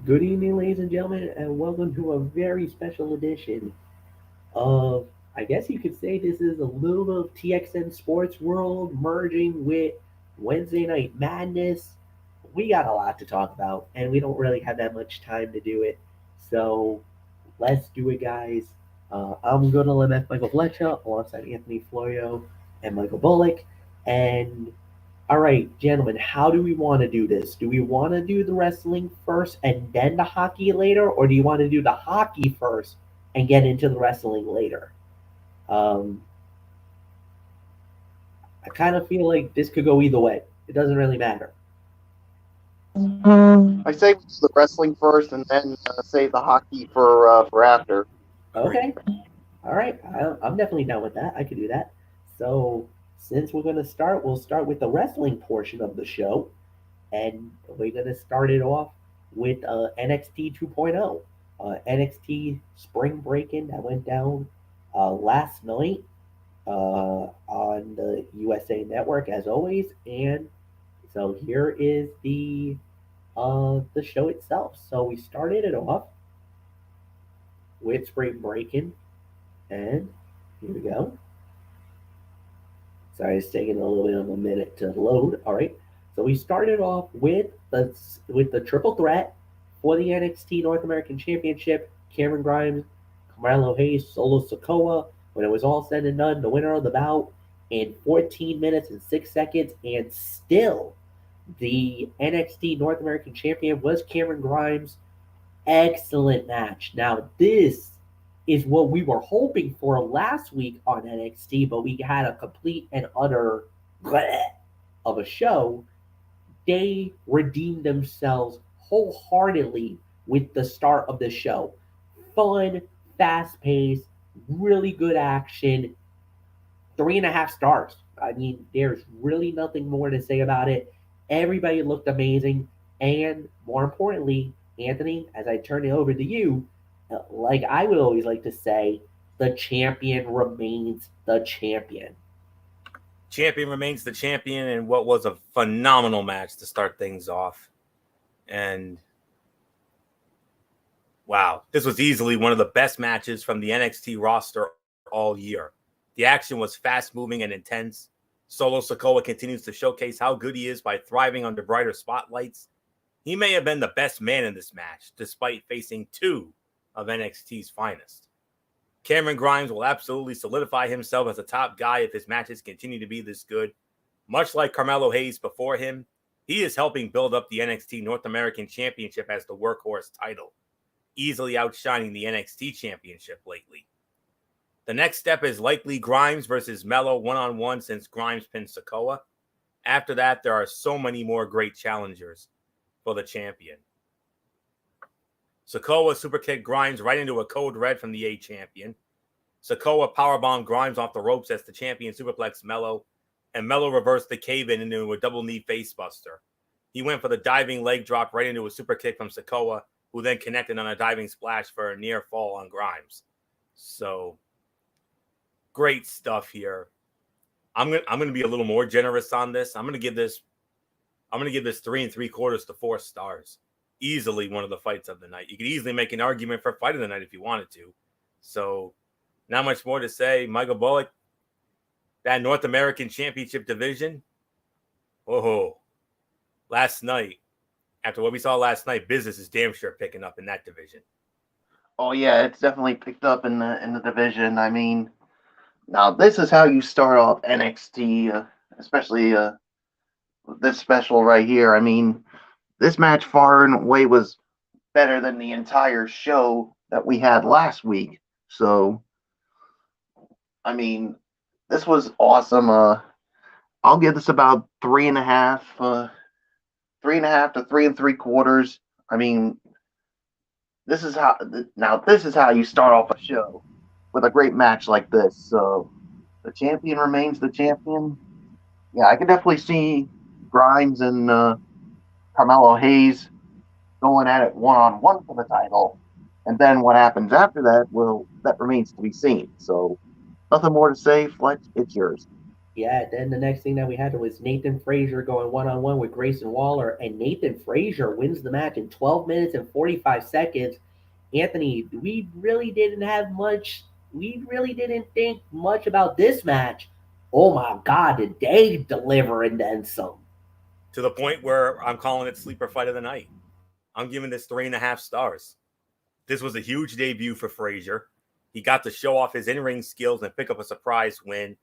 Good evening, ladies and gentlemen, and welcome to a very special edition of, I guess you could say this is a little bit of TXN Sports World merging with Wednesday Night Madness. We got a lot to talk about, and we don't really have that much time to do it. So let's do it, guys. I'm going to limit Michael Fletcher alongside Anthony Florio and Michael Bullock. And all right, gentlemen, how do we want to do this? Do we want to do the wrestling first and then the hockey later, or do you want to do the hockey first and get into the wrestling later? Um, I kind of feel like this could go either way. It doesn't really matter. I say we do the wrestling first, and then save the hockey for after. Okay. All right. I'm definitely down with that. I could do that. So, since we're going to start, we'll start with the wrestling portion of the show. And we're going to start it off with NXT 2.0. NXT Spring Breaking that went down last night on the USA Network, as always. And so here is the show itself. So we started it off with Spring Breaking, and here we go. Sorry, it's taking a little bit of a minute to load. All right. So we started off with the triple threat for the NXT North American Championship. Cameron Grimes, Carmelo Hayes, Solo Sikoa. When it was all said and done, the winner of the bout in 14 minutes and 6 seconds, and still the NXT North American Champion was Cameron Grimes. Excellent match. Now, this is what we were hoping for last week on NXT, but we had a complete and utter bleh of a show. They redeemed themselves wholeheartedly with the start of the show. Fun, fast paced, really good action. 3.5 stars. I mean, there's really nothing more to say about it. Everybody looked amazing. And more importantly, Anthony, as I turn it over to you, like I would always like to say, the champion remains the champion. Champion remains the champion in what was a phenomenal match to start things off. And wow, this was easily one of the best matches from the NXT roster all year. The action was fast-moving and intense. Solo Sikoa continues to showcase how good he is by thriving under brighter spotlights. He may have been the best man in this match, despite facing two of NXT's finest. Cameron Grimes will absolutely solidify himself as a top guy if his matches continue to be this good. Much like Carmelo Hayes before him, he is helping build up the NXT North American Championship as the workhorse title, easily outshining the NXT Championship lately. The next step is likely Grimes versus Melo one-on-one since Grimes pinned Sikoa. After that, there are so many more great challengers for the champion. Sikoa superkicked Grimes right into a code red from the A champion. Sikoa powerbombed Grimes off the ropes as the champion superplexed Melo, and Melo reversed the cave-in into a double knee facebuster. He went for the diving leg drop right into a superkick from Sikoa, who then connected on a diving splash for a near fall on Grimes. So, great stuff here. I'm gonna be a little more generous on this. I'm gonna give this 3 3/4 to 4 stars. Easily one of the fights of the night. You could easily make an argument for fight of the night if you wanted to. So, not much more to say. Michael Bullock, that North American Championship division. Oh, last night, after what we saw last night, business is damn sure picking up in that division. Oh yeah, it's definitely picked up in the division. I mean, now this is how you start off NXT, especially this special right here. I mean, this match far and away was better than the entire show that we had last week. So, I mean, this was awesome. I'll give this about 3.5, 3.5 to 3 3/4. I mean, this is how you start off a show with a great match like this. So, the champion remains the champion. Yeah, I can definitely see Grimes and Carmelo Hayes going at it one-on-one for the title. And then what happens after that, that remains to be seen. So nothing more to say. Flex, it's yours. Yeah, then the next thing that we had was Nathan Frazier going one-on-one with Grayson Waller, and Nathan Frazier wins the match in 12 minutes and 45 seconds. Anthony, we really didn't think much about this match. Oh my God, did they deliver and then some? To the point where I'm calling it sleeper fight of the night. I'm giving this 3.5 stars. This was a huge debut for Frazier. He got to show off his in-ring skills and pick up a surprise win.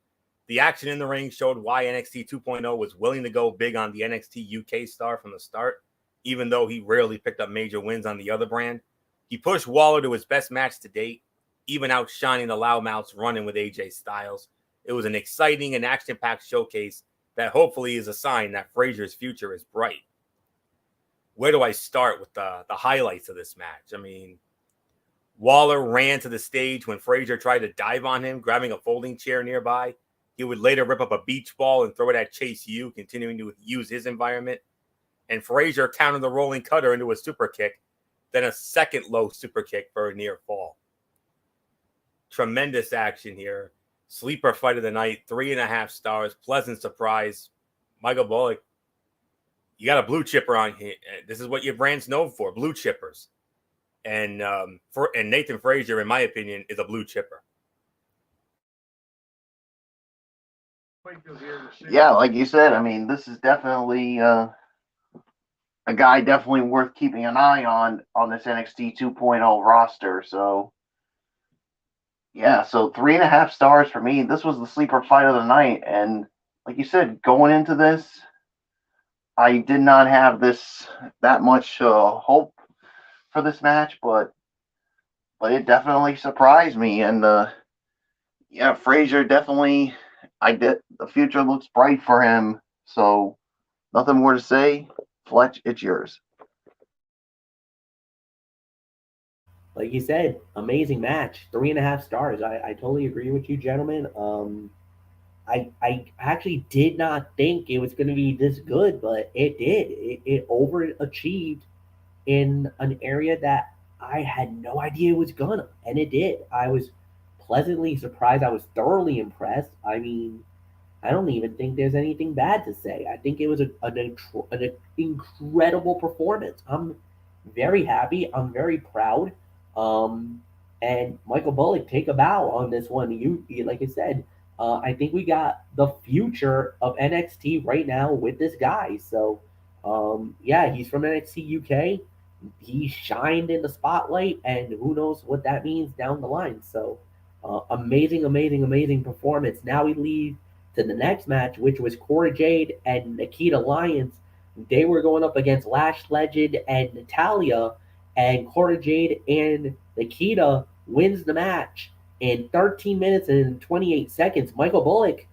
The action in the ring showed why NXT 2.0 was willing to go big on the NXT UK star from the start, even though he rarely picked up major wins on the other brand. He pushed Waller to his best match to date, even outshining the loudmouths running with AJ Styles. It was an exciting and action-packed showcase that hopefully is a sign that Frazier's future is bright. Where do I start with the highlights of this match? I mean, Waller ran to the stage when Frazier tried to dive on him, grabbing a folding chair nearby. He would later rip up a beach ball and throw it at Chase U, continuing to use his environment. And Frazier countered the rolling cutter into a super kick, then a second low super kick for a near fall. Tremendous action here. Sleeper fight of the night, 3.5 stars. Pleasant surprise. Michael Bullock, you got a blue chipper on here. This is what your brand's known for, blue chippers. And Nathan Frazier, in my opinion, is a blue chipper. Yeah, like you said, I mean, this is definitely a guy definitely worth keeping an eye on this NXT 2.0 roster. So, yeah, so 3.5 stars for me. This was the sleeper fight of the night. And like you said, going into this, I did not have that much hope for this match, but it definitely surprised me. And yeah, Frazier definitely, the future looks bright for him. So nothing more to say. Fletch, it's yours. Like you said, amazing match. 3.5 stars. I totally agree with you, gentlemen. I actually did not think it was going to be this good, but it did. It overachieved in an area that I had no idea it was gonna, and it did. I was pleasantly surprised. I was thoroughly impressed. I mean, I don't even think there's anything bad to say. I think it was an incredible performance. I'm very happy. I'm very proud. Um, and Michael Bullock, take a bow on this one. Like I said, I think we got the future of NXT right now with this guy. So, yeah, he's from NXT UK. He shined in the spotlight, and who knows what that means down the line. So, amazing performance. Now we lead to the next match, which was Cora Jade and Nikita Lyons. They were going up against Lash Legend and Natalia, and Cora Jade and Nikita wins the match in 13 minutes and 28 seconds. Michael Bullock,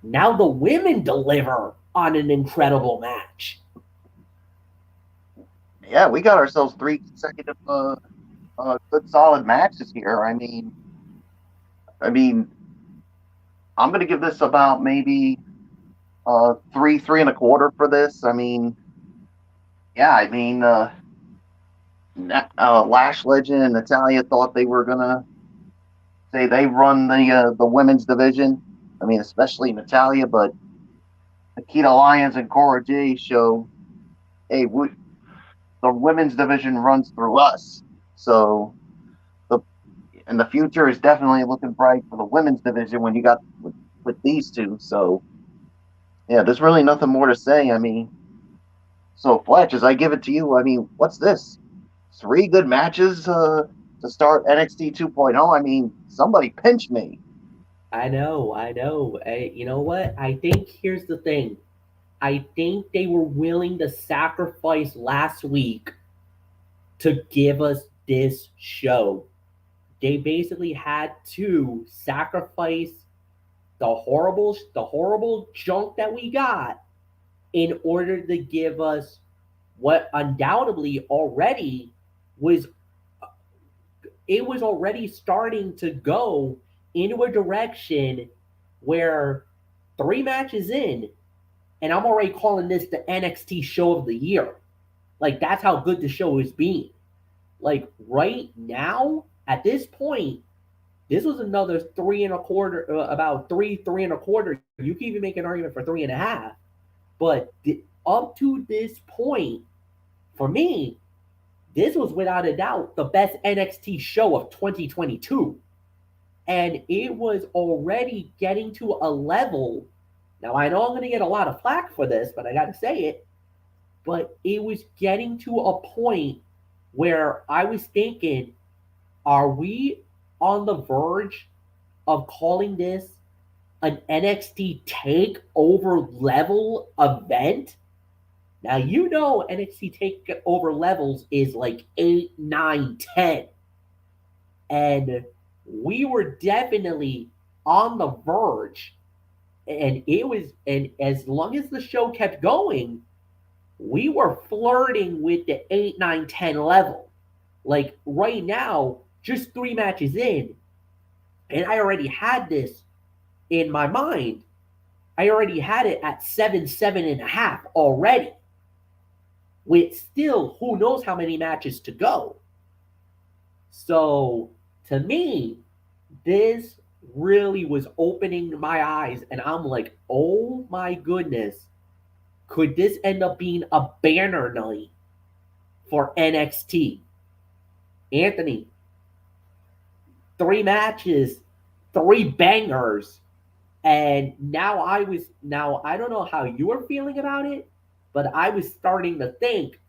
now the women deliver on an incredible match. Yeah, we got ourselves 3 consecutive good solid matches here. I mean, I'm going to give this about maybe 3.25 for this. I mean, yeah, I mean, Lash Legend and Natalia thought they were going to say they run the women's division. I mean, especially Natalia, but Nikita Lyons and Cora Jade show, hey, the women's division runs through us. So the future is definitely looking bright for the women's division when you got with these two. So yeah, there's really nothing more to say. I mean, so Fletch, as I give it to you, I mean, what's this? 3 good matches to start NXT 2.0. I mean, somebody pinch me. I know. You know what? I think here's the thing. I think they were willing to sacrifice last week to give us this show. They basically had to sacrifice the horrible junk that we got in order to give us what undoubtedly already was already starting to go into a direction where 3 matches in, and I'm already calling this the NXT show of the year. Like, that's how good the show is being. Like, right now, at this point, This was another 3.25, about three and a quarter. You can even make an argument for 3.5. But up to this point, for me, this was without a doubt the best NXT show of 2022. And it was already getting to a level. Now, I know I'm going to get a lot of flack for this, but I got to say it. But it was getting to a point where I was thinking, are we on the verge of calling this an NXT takeover level event? Now, you know NXT takeover levels is like 8, 9, 10. And we were definitely on the verge. And as long as the show kept going, we were flirting with the 8, 9, 10 level. Like right now, just 3 matches in, and I already had this in my mind. I already had it at 7, 7.5 already. With still who knows how many matches to go. So to me, this really was opening my eyes, and I'm like, oh my goodness, could this end up being a banner night for NXT? Anthony, 3 matches, 3 bangers, and now I don't know how you were feeling about it, but I was starting to think,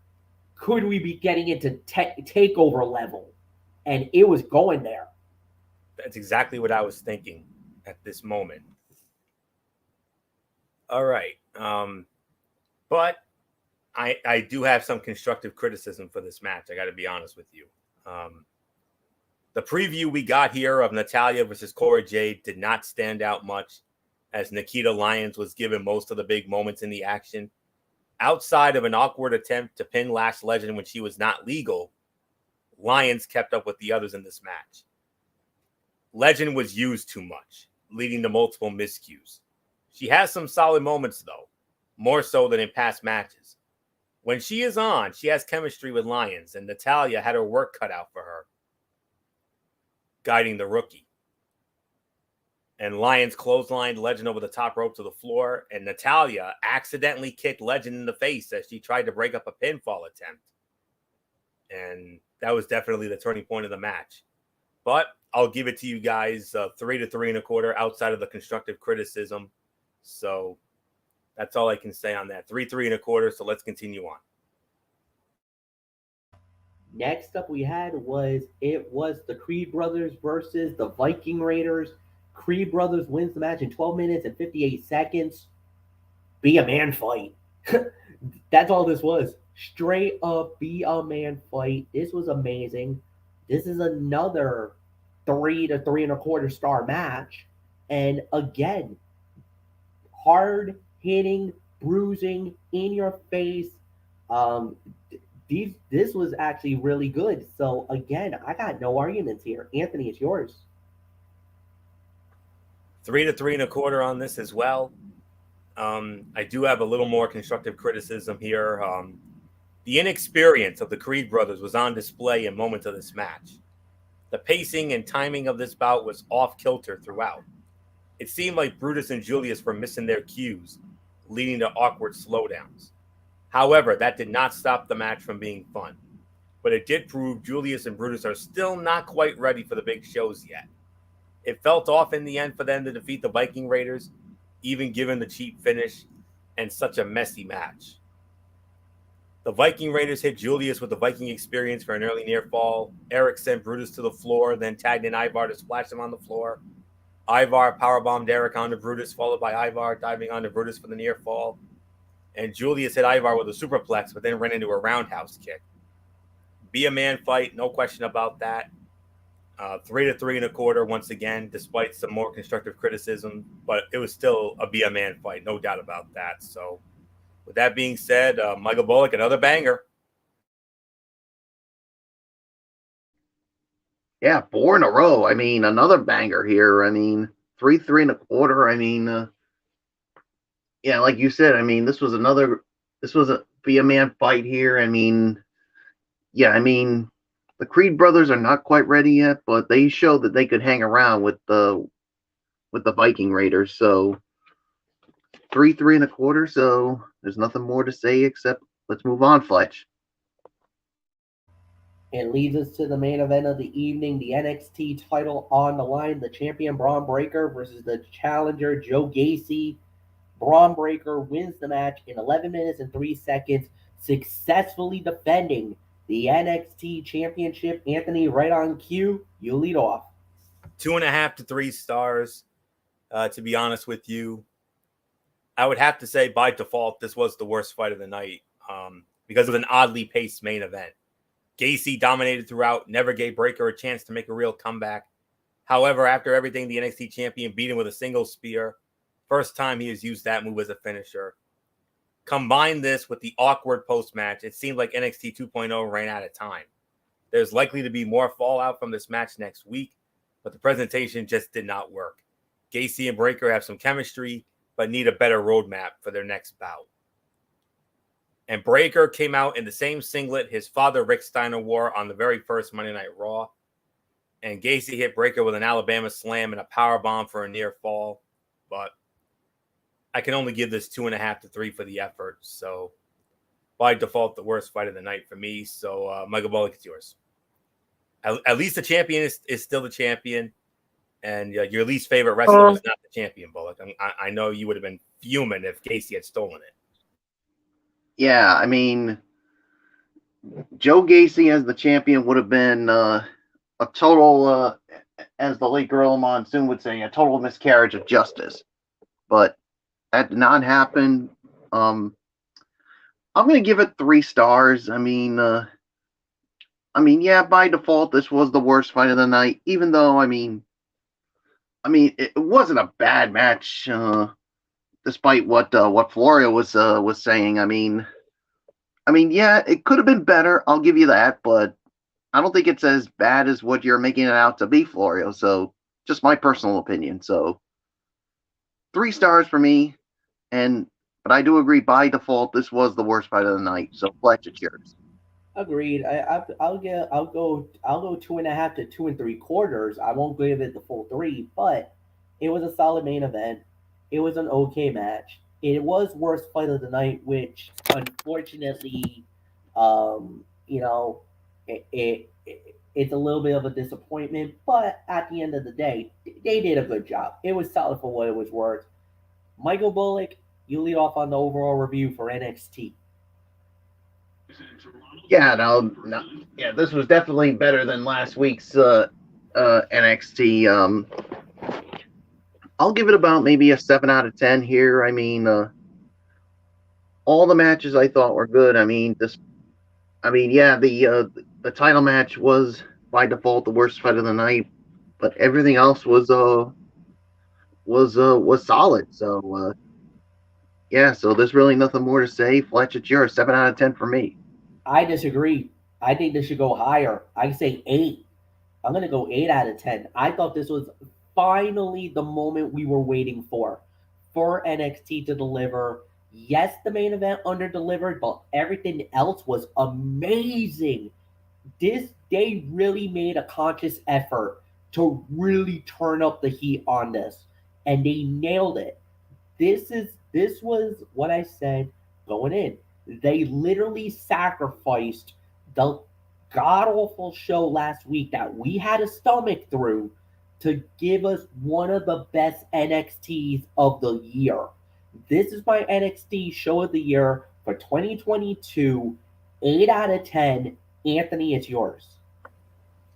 could we be getting into takeover level? And it was going there. That's exactly what I was thinking at this moment. All right. But I do have some constructive criticism for this match. I got to be honest with you. The preview we got here of Natalya versus Cora Jade did not stand out much, as Nikita Lyons was given most of the big moments in the action. Outside of an awkward attempt to pin Lash Legend when she was not legal, Lyons kept up with the others in this match. Legend was used too much, leading to multiple miscues. She has some solid moments, though, more so than in past matches. When she is on, she has chemistry with Lyons, and Natalya had her work cut out for her, guiding the rookie. And Lyons clotheslined Legend over the top rope to the floor, and Natalya accidentally kicked Legend in the face as she tried to break up a pinfall attempt. And that was definitely the turning point of the match. But I'll give it to you guys 3 to 3.25 outside of the constructive criticism. So that's all I can say on that. 3, 3.25. So let's continue on. Next up we had was the Creed Brothers versus the Viking Raiders. Creed Brothers wins the match in 12 minutes and 58 seconds. Be a man fight. That's all this was. Straight up be a man fight. This was amazing. This is another 3 to 3.25 star match. And again, hard hitting, bruising, in your face. This was actually really good. So again, I got no arguments here. Anthony, it's yours. 3 to 3.25 on this as well. I do have a little more constructive criticism here. The inexperience of the Creed brothers was on display in moments of this match. The pacing and timing of this bout was off kilter throughout. It seemed like Brutus and Julius were missing their cues, leading to awkward slowdowns. However, that did not stop the match from being fun. But it did prove Julius and Brutus are still not quite ready for the big shows yet. It felt off in the end for them to defeat the Viking Raiders, even given the cheap finish and such a messy match. The Viking Raiders hit Julius with the Viking experience for an early near fall. Eric sent Brutus to the floor, then tagged in Ivar to splash him on the floor. Ivar powerbombed Eric onto Brutus, followed by Ivar diving onto Brutus for the near fall. And Julius hit Ivar with a superplex, but then ran into a roundhouse kick. Be a man fight, no question about that. 3 to 3.25 once again, despite some more constructive criticism, but it was still a be a man fight, no doubt about that. So with that being said, Michael Bullock, another banger. Yeah, 4 in a row. I mean, another banger here. I mean, 3 3.25. I mean, yeah, like you said, I mean, this was a be a man fight here. I mean, yeah, I mean, the Creed brothers are not quite ready yet, but they showed that they could hang around with the Viking Raiders. So 3.25. So there's nothing more to say except let's move on, Fletch. It leads us to the main event of the evening, the NXT title on the line. The champion Braun Breaker versus the challenger Joe Gacy. Braun Breaker wins the match in 11 minutes and 3 seconds, successfully defending the NXT Championship. Anthony, right on cue, you lead off. 2.5 to 3 stars. To be honest with you, I would have to say by default this was the worst fight of the night because it was an oddly paced main event. Gacy dominated throughout, never gave Breaker a chance to make a real comeback. However, after everything, the NXT champion beat him with a single spear. First time he has used that move as a finisher. Combine this with the awkward post-match, it seemed like NXT 2.0 ran out of time. There's likely to be more fallout from this match next week, but the presentation just did not work. Gacy and Breaker have some chemistry, but need a better roadmap for their next bout. And Breaker came out in the same singlet his father Rick Steiner wore on the very first Monday Night Raw. And Gacy hit Breaker with an Alabama slam and a powerbomb for a near fall. But I can only give this 2.5 to 3 for the effort. So by default, the worst fight of the night for me. So Michael Bullock, it's yours. At least the champion is still the champion. And your least favorite wrestler is not the champion, Bullock. I know you would have been fuming if Gacy had stolen it. Yeah, I mean, Joe Gacy as the champion would have been a total, as the late Gorilla Monsoon would say, a total miscarriage of justice. But that did not happen. I'm going to give it 3 stars. I mean, yeah, by default, this was the worst fight of the night. Even though, I mean, it wasn't a bad match. Despite what Florio was saying, I mean, yeah, it could have been better. I'll give you that, but I don't think it's as bad as what you're making it out to be, Florio. So, just my personal opinion. So, 3 stars for me, but I do agree by default this was the worst fight of the night. So, Fletch, it's yours. Agreed. I'll go 2.5 to 2.75. I won't give it the full 3, but it was a solid main event. It was an okay match. It was worst fight of the night, which unfortunately, you know, it's a little bit of a disappointment. But at the end of the day, they did a good job. It was solid for what it was worth. Michael Bullock, you lead off on the overall review for NXT. Yeah, yeah, this was definitely better than last week's NXT. I'll give it about maybe a 7 out of 10 here. I mean, all the matches I thought were good. I mean, yeah, the title match was by default the worst fight of the night, but everything else was solid. So yeah, so there's really nothing more to say. Fletch, it's yours. 7 out of 10 for me. I disagree. I think this should go higher. I say 8. I'm going to go 8 out of 10. I thought this was finally the moment we were waiting for NXT to deliver. Yes, the main event under-delivered, but everything else was amazing. They really made a conscious effort to really turn up the heat on this, and they nailed it. This was what I said going in. They literally sacrificed the god-awful show last week that we had a stomach through to give us one of the best NXTs of the year. This is my NXT show of the year for 2022. 8 out of 10. Anthony, it's yours.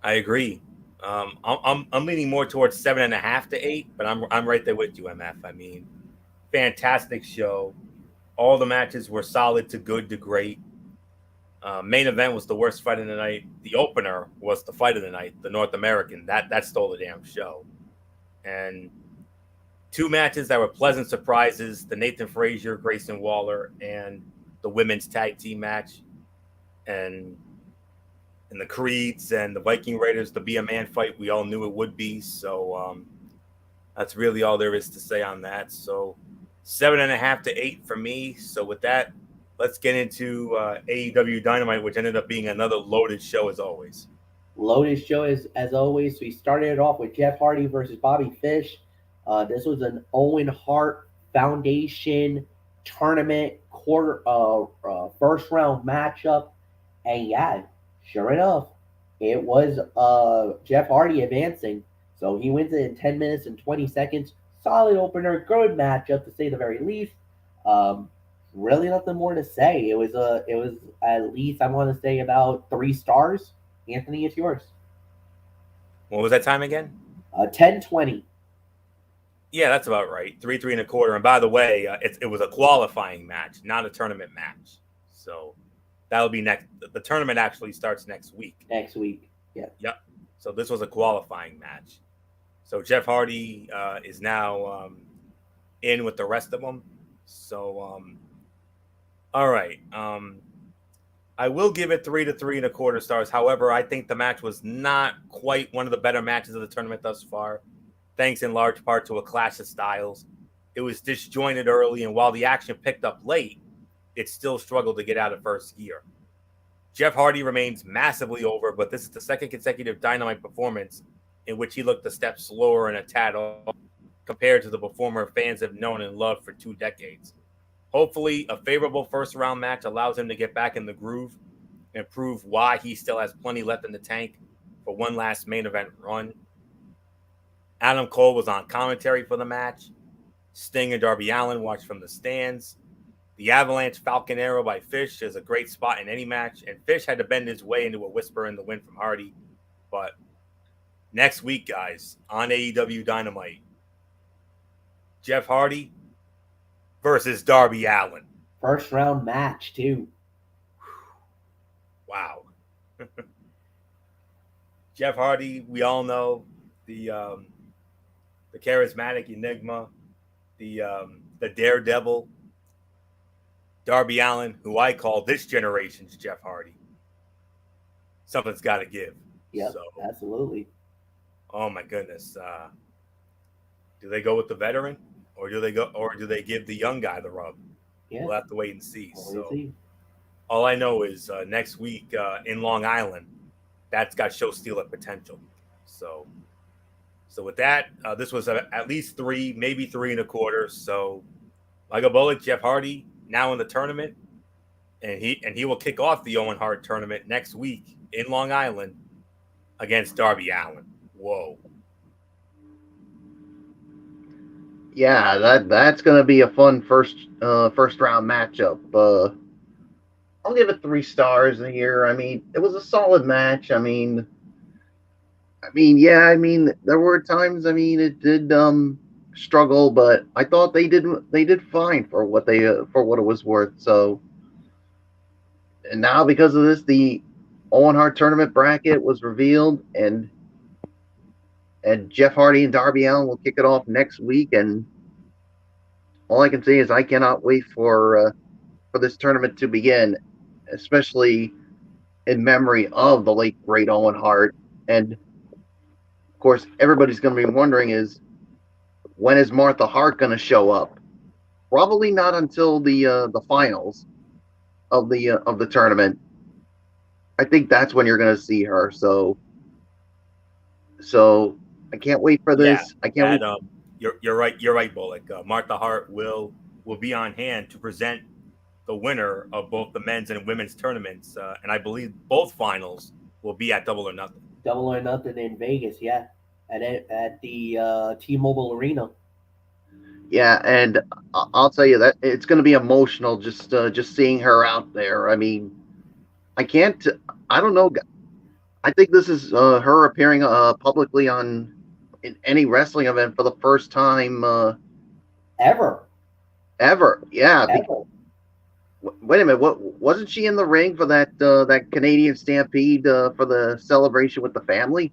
I agree. I'm leaning more towards 7.5 to 8, but I'm right there with you, MF. I mean, fantastic show. All the matches were solid to good to great. Main event was the worst fight of the night. The opener was the fight of the night, the North American. That stole the damn show. And 2 matches that were pleasant surprises, the Nathan Frazier, Grayson Waller, and the women's tag team match. And the Creeds and the Viking Raiders, the Be a Man fight, we all knew it would be. So that's really all there is to say on that. So 7.5 to 8 for me. So with that, let's get into AEW Dynamite, which ended up being another loaded show as always. Loaded show as always. So we started it off with Jeff Hardy versus Bobby Fish. This was an Owen Hart Foundation tournament first round matchup, and yeah, sure enough, it was Jeff Hardy advancing. So he wins it in 10 minutes and 20 seconds. Solid opener, good matchup to say the very least. Um, really nothing more to say. It was at least I want to say about 3 stars. Anthony, it's yours. What was that time again? 10-20. Yeah, that's about right. 3-3.25. And by the way, it was a qualifying match, not a tournament match. So that'll be next. The tournament actually starts next week. Next week. Yeah. Yep. So this was a qualifying match. So Jeff Hardy is now in with the rest of them. So, all right. I will give it 3 to 3.25 stars. However, I think the match was not quite one of the better matches of the tournament thus far, thanks in large part to a clash of styles. It was disjointed early, and while the action picked up late, it still struggled to get out of first gear. Jeff Hardy remains massively over, but this is the second consecutive Dynamite performance in which he looked a step slower and a tad off compared to the performer fans have known and loved for 2 decades. Hopefully, a favorable first-round match allows him to get back in the groove and prove why he still has plenty left in the tank for one last main event run. Adam Cole was on commentary for the match. Sting and Darby Allin watched from the stands. The Avalanche Falcon Arrow by Fish is a great spot in any match, and Fish had to bend his way into a whisper in the win from Hardy. But next week, guys, on AEW Dynamite, Jeff Hardy versus Darby Allin. First round match, too. Wow. Jeff Hardy, we all know, the charismatic enigma, the daredevil. Darby Allin, who I call this generation's Jeff Hardy. Something's got to give. Yeah, so, absolutely. Oh my goodness. Do they go with the veteran, or do they give the young guy the rub? Yeah. We'll have to wait and see. We'll see. All I know is next week in Long Island, that's got show stealer potential. So with that, this was at least 3, maybe 3.25. So, like a bullet, Jeff Hardy now in the tournament, and he will kick off the Owen Hart tournament next week in Long Island against Darby Allin. Whoa. Yeah, that's gonna be a fun first round matchup. I'll give it 3 stars here. I mean, it was a solid match. I mean, there were times. I mean, it did struggle, but I thought they did fine for what it was worth. So, and now because of this, the Owen Hart tournament bracket was revealed, and Jeff Hardy and Darby Allin will kick it off next week. And all I can say is I cannot wait for this tournament to begin, especially in memory of the late great Owen Hart. And of course, everybody's going to be wondering is, when is Martha Hart going to show up? Probably not until the finals of the tournament. I think that's when you're going to see her. So I can't wait for this. Yeah, I can't wait. You're right. You're right, Bullock. Martha Hart will be on hand to present the winner of both the men's and women's tournaments, and I believe both finals will be at Double or Nothing. Double or Nothing in Vegas, yeah, at the T-Mobile Arena. Yeah, and I'll tell you that it's going to be emotional just seeing her out there. I mean, I don't know. I think this is her appearing publicly in any wrestling event for the first time ever. Yeah. Ever. Wait a minute. What wasn't she in the ring for that Canadian Stampede for the celebration with the family?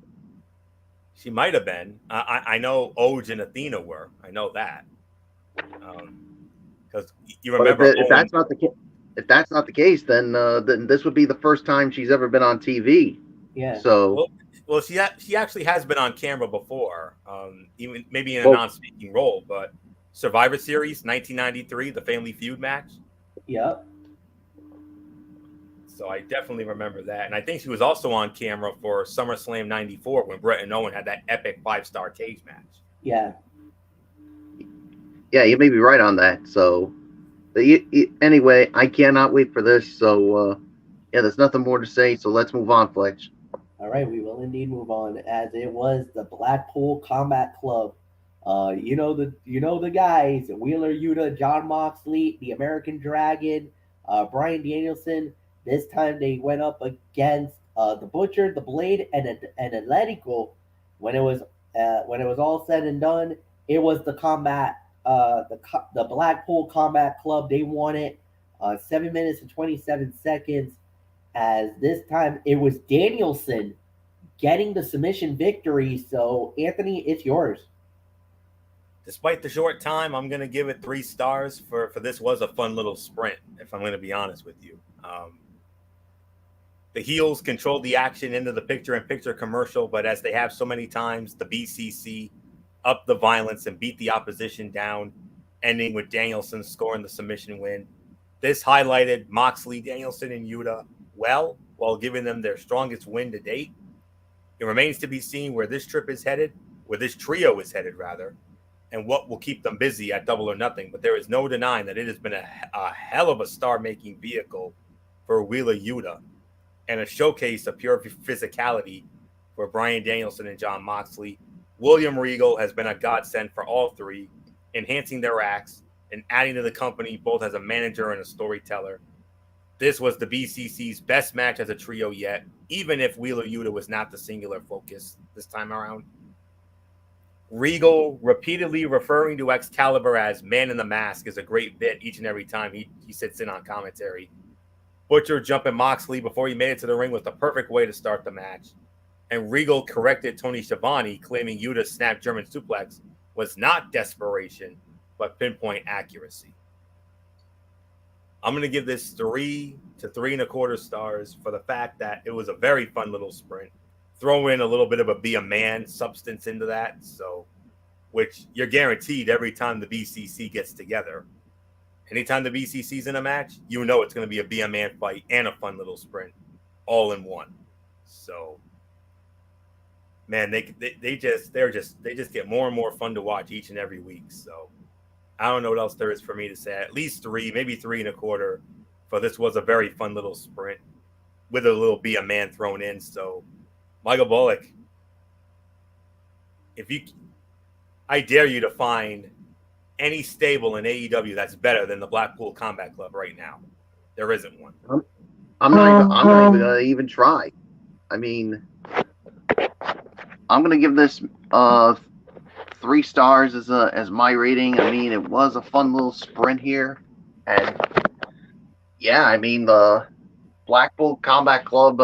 She might have been. I know Oj and Athena were. I know that. Because you remember, if that's not the case, then this would be the first time she's ever been on TV. Yeah. So. Well, she actually has been on camera before, even maybe in a non-speaking role. But Survivor Series 1993, the Family Feud match. Yep. So I definitely remember that. And I think she was also on camera for SummerSlam 94 when Brett and Owen had that epic 5-star cage match. Yeah. Yeah, you may be right on that. So, anyway, I cannot wait for this. So, yeah, there's nothing more to say. So let's move on, Fletch. All right, we will indeed move on, as it was the Blackpool Combat Club. You know the guys: Wheeler Yuta, John Moxley, the American Dragon, Bryan Danielson. This time they went up against the Butcher, the Blade, and Atletico. When it was all said and done, it was the the Blackpool Combat Club. They won it 7 minutes and 27 seconds. As this time it was Danielson getting the submission victory. So, Anthony, it's yours. Despite the short time, I'm going to give it 3 stars for this was a fun little sprint, if I'm going to be honest with you. The heels controlled the action into the picture-in-picture commercial, but as they have so many times, the BCC upped the violence and beat the opposition down, ending with Danielson scoring the submission win. This highlighted Moxley, Danielson, and Yuta well while giving them their strongest win to date. It remains to be seen where this trio is headed, rather, and what will keep them busy at Double or Nothing. But there is no denying that it has been a hell of a star-making vehicle for Wheeler Yuta and a showcase of pure physicality for Bryan Danielson and John Moxley. William Regal has been a godsend for all three, enhancing their acts and adding to the company both as a manager and a storyteller. This was the BCC's best match as a trio yet, even if Wheeler Yuta was not the singular focus this time around. Regal repeatedly referring to Excalibur as Man in the Mask is a great bit each and every time he sits in on commentary. Butcher jumping Moxley before he made it to the ring was the perfect way to start the match. And Regal corrected Tony Schiavone, claiming Yuta's snap German suplex was not desperation, but pinpoint accuracy. I'm going to give this 3 to 3.25 stars for the fact that it was a very fun little sprint. Throw in a little bit of a be a man substance into that, so which you're guaranteed every time the BCC gets together. Anytime the BCC's in a match, you know it's going to be a be a man fight and a fun little sprint all in one. So, man, they just get more and more fun to watch each and every week. So, I don't know what else there is for me to say. At least 3, maybe 3.25. For this was a very fun little sprint with a little be a man thrown in. So, Michael Bullock, I dare you to find any stable in AEW that's better than the Blackpool Combat Club right now. There isn't one. I'm not even gonna even try. I mean, I'm gonna give this 3 stars as my rating. I mean, it was a fun little sprint here, and yeah, I mean the Blackpool Combat Club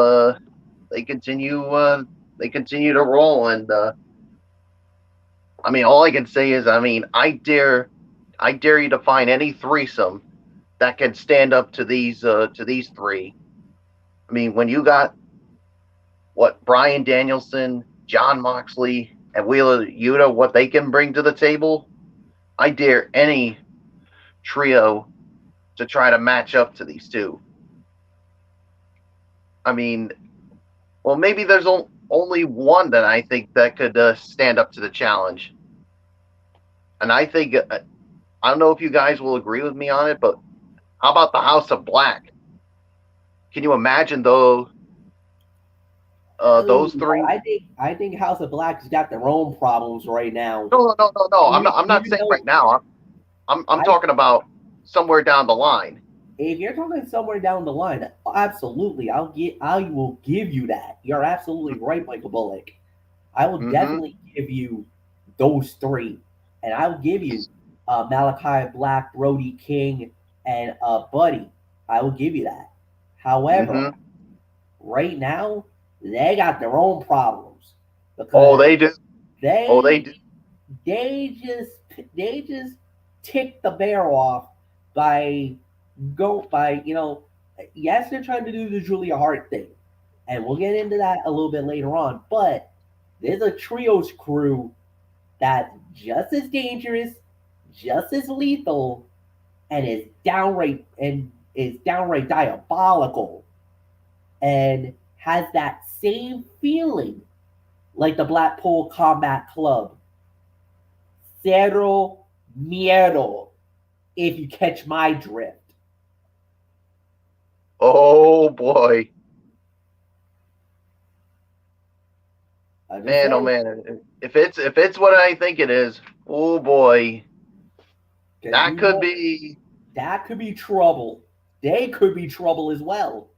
they continue to roll, and I mean, all I can say is, I mean, I dare you to find any threesome that can stand up to these 3. I mean, when you got what Bryan Danielson, John Moxley, and Wheeler Yuta, what they can bring to the table, I dare any trio to try to match up to these two. I mean, well, maybe there's only one that I think that could stand up to the challenge. And I think, I don't know if you guys will agree with me on it, but how about the House of Black? Can you imagine those 3? I think House of Black's got their own problems right now. No. I'm not saying right now. I'm talking about somewhere down the line. If you're talking somewhere down the line, absolutely, I will give you that. You're absolutely right, Michael Bullock. I will definitely give you those 3, and I will give you Malachi Black, Brody King, and Buddy. I will give you that. However, right now they got their own problems. They do. They do. They just tick the bear off by yes, they're trying to do the Julia Hart thing, and we'll get into that a little bit later on, but there's a trios crew that's just as dangerous, just as lethal, and is downright diabolical and has that same feeling like the Blackpool Combat Club. Cero miedo, if you catch my drift. Oh boy. Man, oh Saying, man. If it's what I think it is, oh boy. That could be trouble. They could be trouble as well.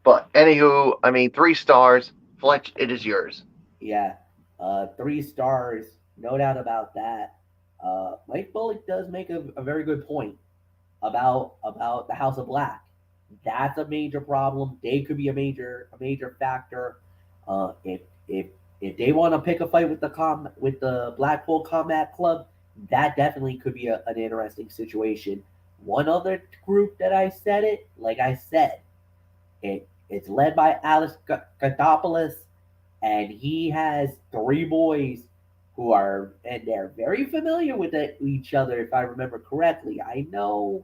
But anywho, I mean 3 stars. Fletch, it is yours. Yeah. 3 stars, no doubt about that. Mike Bullock does make a very good point about the House of Black. That's a major problem. They could be a major factor. If they want to pick a fight with the Blackpool Combat Club, that definitely could be an interesting situation. One other group that I said it, like I said, it's led by Alex Gathopoulos, and he has 3 boys and they're very familiar with each other, if I remember correctly. I know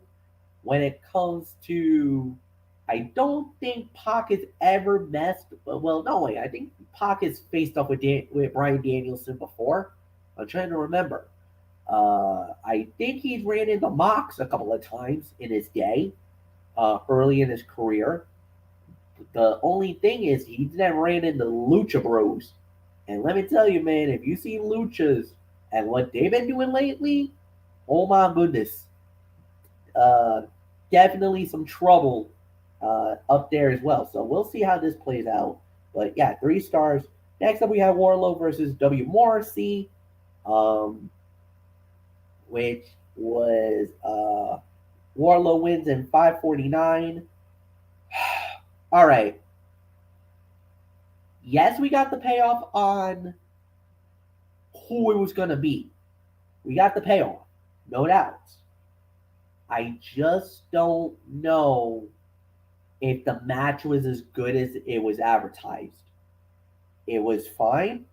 when it comes to, I don't think Pac has ever messed. Well, no way. I think Pac has faced up with Bryan Danielson before. I'm trying to remember. I think he's ran into Mox a couple of times in his day, early in his career. The only thing is he never ran into Lucha Bros. And let me tell you, man, if you see Luchas and what they've been doing lately, oh my goodness. Definitely some trouble up there as well. So we'll see how this plays out. But yeah, 3 stars. Next up, we have Warlow versus W Morrissey, which was Warlow wins in 5:49. All right. Yes, we got the payoff on who it was going to be. We got the payoff, no doubt. I just don't know if the match was as good as it was advertised. It was fine.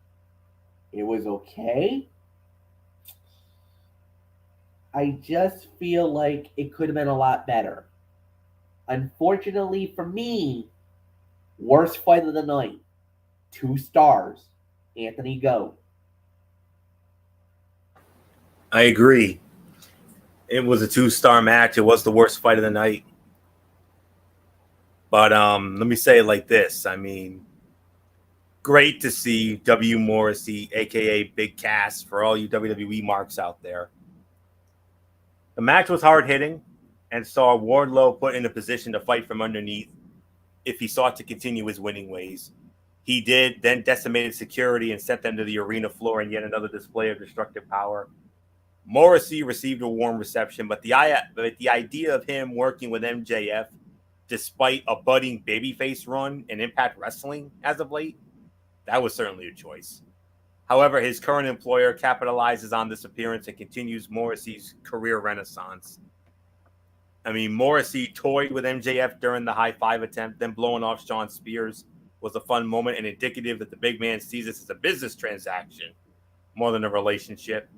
It was okay. I just feel like it could have been a lot better. Unfortunately for me, worst fight of the night. 2 stars. Anthony, go. I agree. It was a 2-star match. It was the worst fight of the night. But let me say it like this. I mean, great to see W Morrissey, a.k.a. Big Cass, for all you WWE marks out there. The match was hard-hitting and saw Wardlow put in a position to fight from underneath if he sought to continue his winning ways. He did, then decimated security and sent them to the arena floor in yet another display of destructive power. Morrissey received a warm reception, but the idea of him working with MJF, despite a budding babyface run in Impact Wrestling as of late, that was certainly a choice. However, his current employer capitalizes on this appearance and continues Morrissey's career renaissance. I mean, Morrissey toyed with MJF during the high 5 attempt, then blowing off Shawn Spears was a fun moment and indicative that the big man sees this as a business transaction more than a relationship.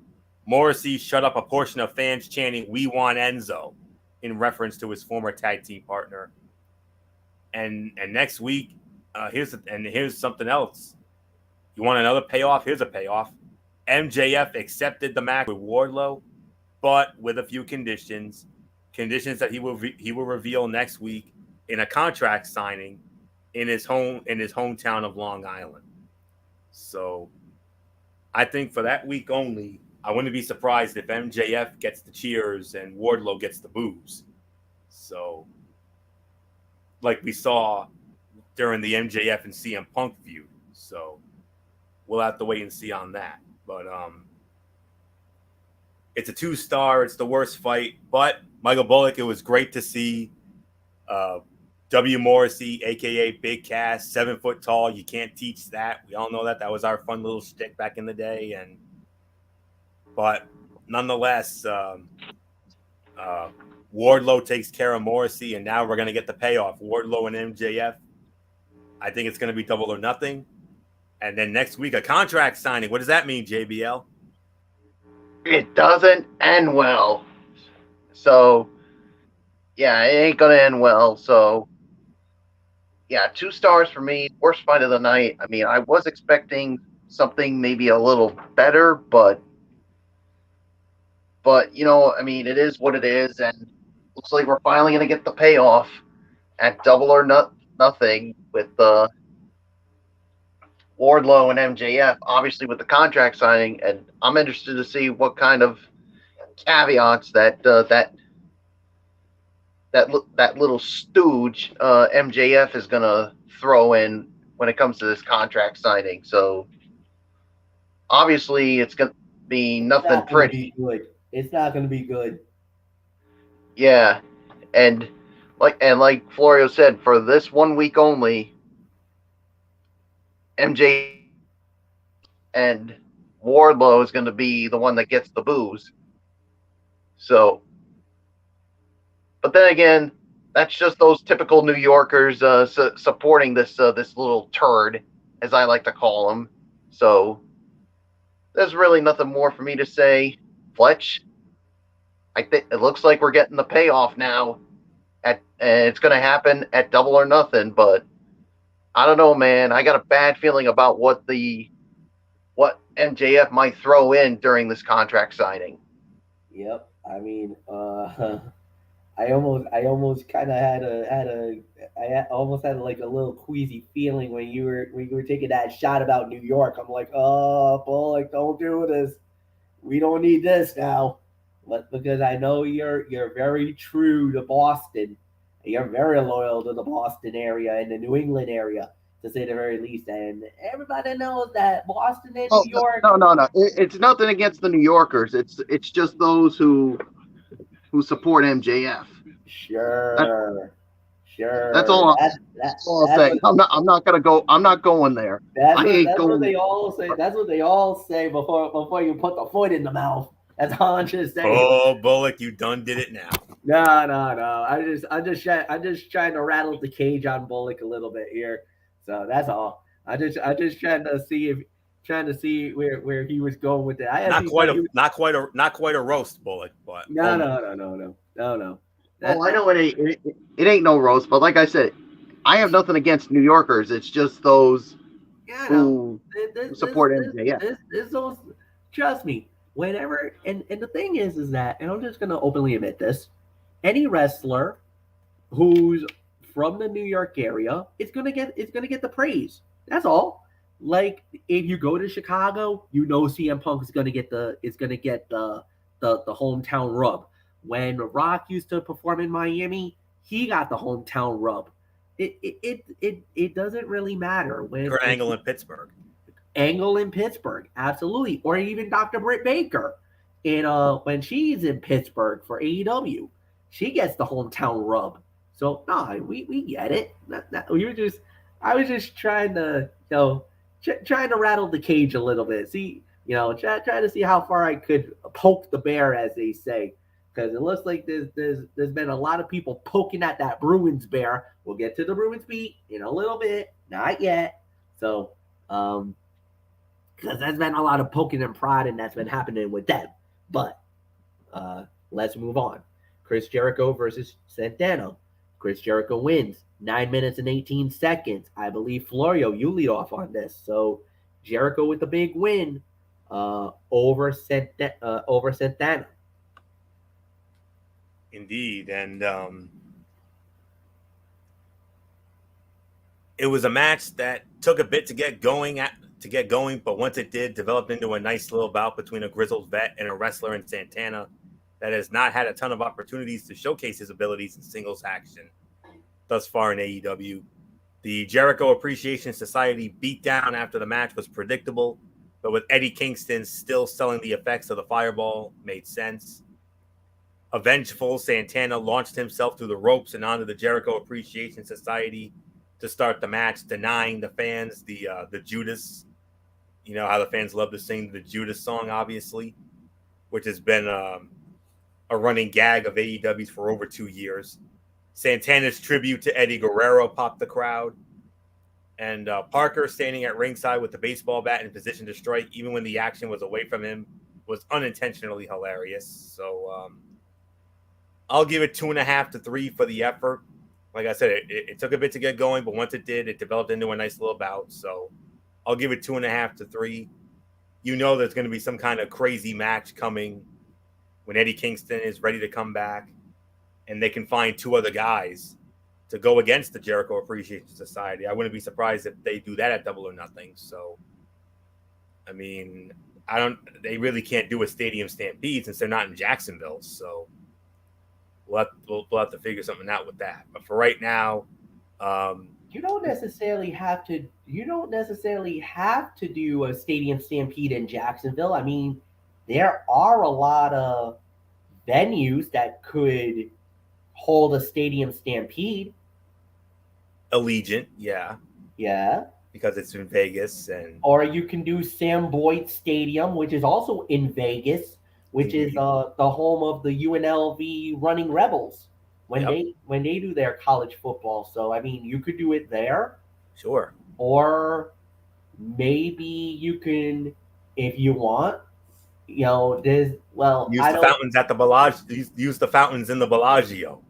Morrissey shut up a portion of fans chanting, "We want Enzo," in reference to his former tag team partner. And next week, here's something else. You want another payoff? Here's a payoff. MJF accepted the match with Wardlow, but with a few conditions that he will reveal next week in a contract signing in his hometown of Long Island. So I think for that week only, I wouldn't be surprised if MJF gets the cheers and Wardlow gets the boos. So, like we saw during the MJF and CM Punk feud. So we'll have to wait and see on that. But it's a 2-star. It's the worst fight. But Michael Bullock, it was great to see W Morrissey, a.k.a. Big Cass, 7 foot tall. You can't teach that. We all know that. That was our fun little shtick back in the day. But nonetheless, Wardlow takes care of Morrissey, and now we're going to get the payoff. Wardlow and MJF. I think it's going to be double or nothing. And then next week, a contract signing. What does that mean, JBL? It doesn't end well. So, yeah, it ain't going to end well. So, Yeah, 2 stars for me. Worst fight of the night. I mean, I was expecting something maybe a little better, but I mean, it is what it is, and looks like we're finally going to get the payoff at Double or Nothing with Wardlow and MJF, obviously with the contract signing, and I'm interested to see what kind of caveats that little stooge MJF is going to throw in when it comes to this contract signing. So obviously, it's going to be It's nothing not going to be pretty. good. It's not going to be good. Yeah, and like Florio said, for this 1 week only, MJ and Wardlow is going to be the one that gets the booze. So, but then again, that's just those typical New Yorkers supporting this little turd, as I like to call him. So, there's really nothing more for me to say. Fletch, I think it looks like we're getting the payoff now. And it's going to happen at Double or Nothing, but I don't know, man. I got a bad feeling about what MJF might throw in during this contract signing. Yep. I mean, I almost kind of almost had like a little queasy feeling when you were taking that shot about New York. I'm like, oh, Bullock, don't do this. We don't need this now. But because I know you're very true to Boston, you're very loyal to the Boston area and the New England area, to say the very least. And everybody knows that Boston and Oh New York. no! It's nothing against the New Yorkers. It's just those who support MJF. Sure, That's sure. all. That, that, That's all I'll that's say. what I'm not gonna go. I'm not going there. That's I what ain't that's what going. they all say. That's what they all say before you put the foot in the mouth. That's all I'm just saying. Oh, Bullock, you done did it now. No. I'm just trying to rattle the cage on Bullock a little bit here. So that's all. I just trying to see where he was going with it. I Not actually quite thought he a was, not quite a roast, Bullock, but almost. no. Oh, That, I that know it ain't no roast, but like I said, I have nothing against New Yorkers. It's just those Yeah, no. who This, this, support this, MJF. this those. Trust me. Whenever and the thing is that, and I'm just gonna openly admit this, any wrestler who's from the New York area, it's gonna get the praise. That's all. Like if you go to Chicago, CM Punk is gonna get the hometown rub. When Rock used to perform in Miami, he got the hometown rub. It doesn't really matter when Kurt Angle in Pittsburgh. Angle in Pittsburgh, absolutely, or even Dr. Britt Baker in when she's in Pittsburgh for AEW, she gets the hometown rub. So no, we get it. I was just trying to trying to rattle the cage a little bit. See, try to see how far I could poke the bear, as they say. Because it looks like there's been a lot of people poking at that Bruins bear. We'll get to the Bruins beat in a little bit, not yet. So, because there's been a lot of poking and prodding that's been happening with them. But let's move on. Chris Jericho versus Santana. Chris Jericho wins 9 minutes and 18 seconds. I believe, Florio, you lead off on this. So Jericho with the big win over Santana. Indeed, and it was a match that took a bit to get going, but once it did, developed into a nice little bout between a grizzled vet and a wrestler in Santana that has not had a ton of opportunities to showcase his abilities in singles action thus far in AEW. The Jericho Appreciation Society beatdown after the match was predictable, but with Eddie Kingston still selling the effects of the fireball, made sense. A vengeful Santana launched himself through the ropes and onto the Jericho Appreciation Society to start the match, denying the fans the Judas. You know how the fans love to sing the Judas song, obviously, which has been a running gag of AEW's for over 2 years. Santana's tribute to Eddie Guerrero popped the crowd. And Parker, standing at ringside with the baseball bat in position to strike, even when the action was away from him, was unintentionally hilarious. So I'll give it 2.5 to 3 for the effort. Like I said, it took a bit to get going, but once it did, it developed into a nice little bout. So I'll give it 2.5 to 3. You know there's going to be some kind of crazy match coming when Eddie Kingston is ready to come back, and they can find 2 other guys to go against the Jericho Appreciation Society. I wouldn't be surprised if they do that at Double or Nothing. So, I mean, they really can't do a stadium stampede since they're not in Jacksonville. So we'll have to figure something out with that. But for right now, you don't necessarily have to do a stadium stampede in Jacksonville. I mean, there are a lot of venues that could hold a stadium stampede. Allegiant, yeah, because it's in Vegas, or you can do Sam Boyd Stadium, which is also in Vegas, which is the home of the UNLV Running Rebels when they do their college football. So I mean, you could do it there. Sure. Or maybe you can, if you want, use the fountains at the Bellagio. Use the fountains in the Bellagio.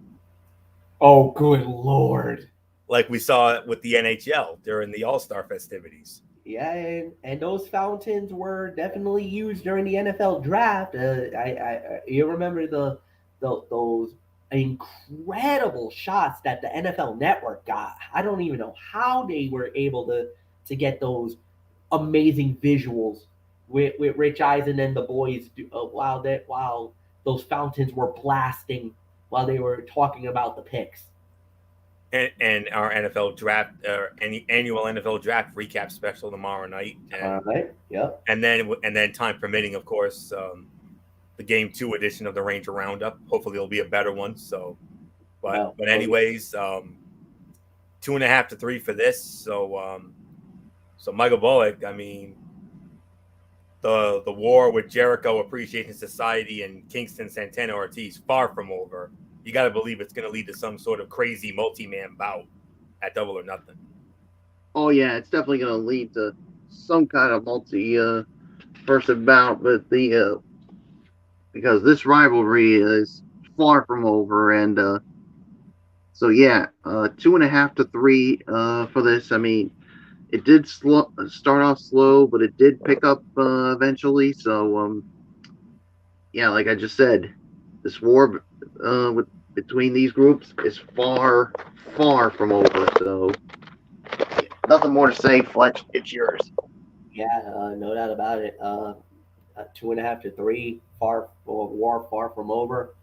Oh, good Lord. Like we saw with the NHL during the All-Star festivities. Yeah, and those fountains were definitely used during the NFL draft. You remember those incredible shots that the NFL Network got. I don't even know how they were able to get those amazing visuals with Rich Eisen and the boys while those fountains were blasting while they were talking about the picks. And our NFL draft, annual NFL draft recap special tomorrow night. Yep. And then time permitting, of course, the Game 2 edition of the Ranger Roundup. Hopefully, it'll be a better one. So, but anyways, 2.5 to 3 for this. So Michael Bullock, I mean, the war with Jericho Appreciation Society and Kingston Santana Ortiz far from over. You got to believe it's going to lead to some sort of crazy multi-man bout at Double or Nothing. Oh, yeah, it's definitely going to lead to some kind of multi-person bout, but because this rivalry is far from over, and so yeah, 2.5 to 3 for this. I mean, it did start off slow, but it did pick up eventually. So yeah, like I just said, this war between these groups is far from over. So nothing more to say, Fletch. It's yours. Yeah, no doubt about it. 2.5 to 3, war far from over,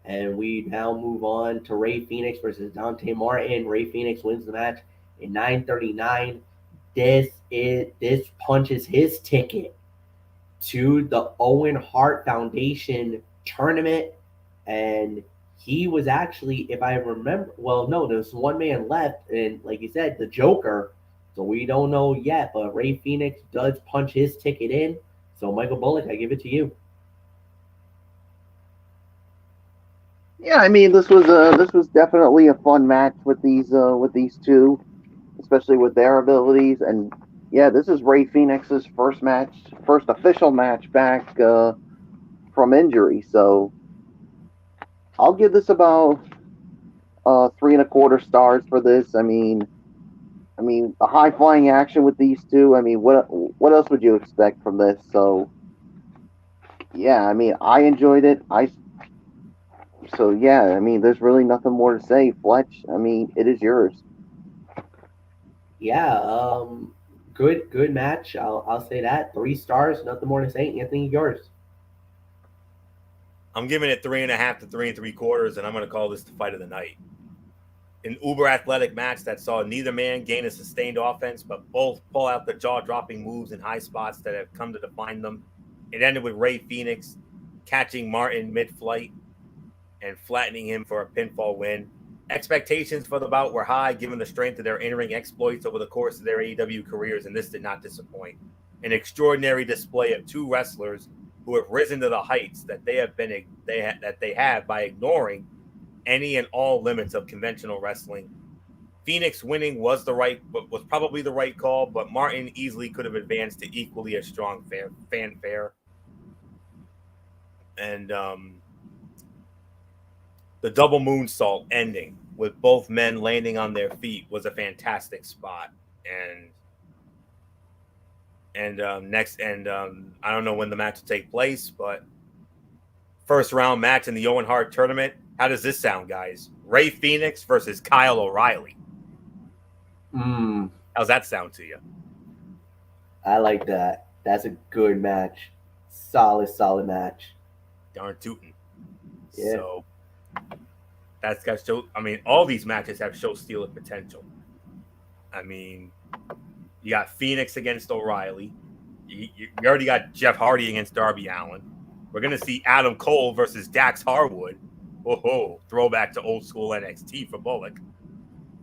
and we now move on to Ray Phoenix versus Dante Martin. Ray Phoenix wins the match in 9:39. This punches his ticket to the Owen Hart Foundation tournament, and he was actually, if I remember, there's one man left, and like you said, the Joker. So we don't know yet, but Ray Phoenix does punch his ticket in. So Michael Bullock, I give it to you. Yeah, I mean, this was definitely a fun match with these two, especially with their abilities. And yeah, this is Ray Phoenix's first official match back from injury. So I'll give this about 3.25 stars for this. I mean, a high flying action with these two. I mean, what else would you expect from this? So yeah, I mean, I enjoyed it. So yeah, I mean, there's really nothing more to say, Fletch. I mean, it is yours. Yeah, good match. I'll say that 3 stars. Nothing more to say. Anthony, yours. I'm giving it 3.5 to 3 3/4, and I'm going to call this the fight of the night. An uber athletic match that saw neither man gain a sustained offense, but both pull out the jaw-dropping moves in high spots that have come to define them. It ended with Ray Phoenix catching Martin mid-flight and flattening him for a pinfall win. Expectations for the bout were high, given the strength of their in-ring exploits over the course of their AEW careers, and this did not disappoint. An extraordinary display of 2 wrestlers who have risen to the heights that they have by ignoring any and all limits of conventional wrestling. Phoenix winning was probably the right call, but Martin easily could have advanced to equally as strong fanfare. And the double moonsault ending with both men landing on their feet was a fantastic spot. And I don't know when the match will take place, but first round match in the Owen Hart tournament. How does this sound, guys? Ray Phoenix versus Kyle O'Reilly. How's that sound to you? I like that. That's a good match. Solid match. Darn tootin'. Yeah. So that's got show. I mean, all these matches have show stealer potential. I mean, you got Phoenix against O'Reilly. You already got Jeff Hardy against Darby Allin. We're gonna see Adam Cole versus Dax Harwood. Oh, throwback to old school NXT for Bullock.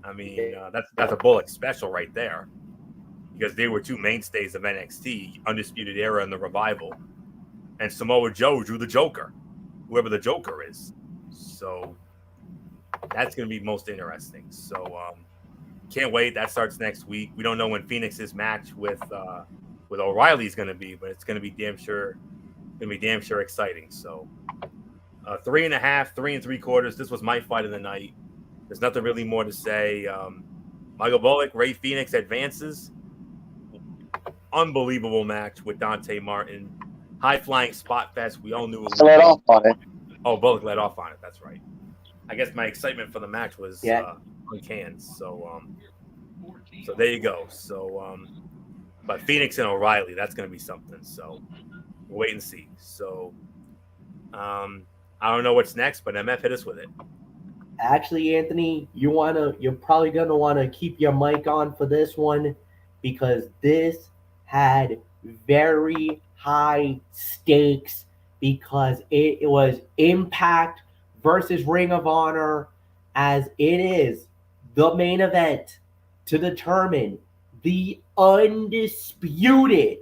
I mean, that's a Bullock special right there, because they were two mainstays of NXT, Undisputed Era and the Revival. And Samoa Joe drew the Joker, whoever the Joker is. So that's going to be most interesting. So can't wait. That starts next week. We don't know when Phoenix's match with O'Reilly is going to be, but it's going to be damn sure exciting. So 3.5, 3 3/4. This was my fight of the night. There's nothing really more to say. Michael Bullock, Ray Phoenix advances. Unbelievable match with Dante Martin. High flying spot fest. We all knew it. Let off on it. Oh, Bullock let off on it. That's right. I guess my excitement for the match was uncanned. So there you go. So but Phoenix and O'Reilly, that's going to be something. So we'll wait and see. So I don't know what's next, but MF hit us with it. Actually, Anthony, you're probably gonna want to keep your mic on for this one, because this had very high stakes, because it was Impact versus Ring of Honor, as it is the main event to determine the undisputed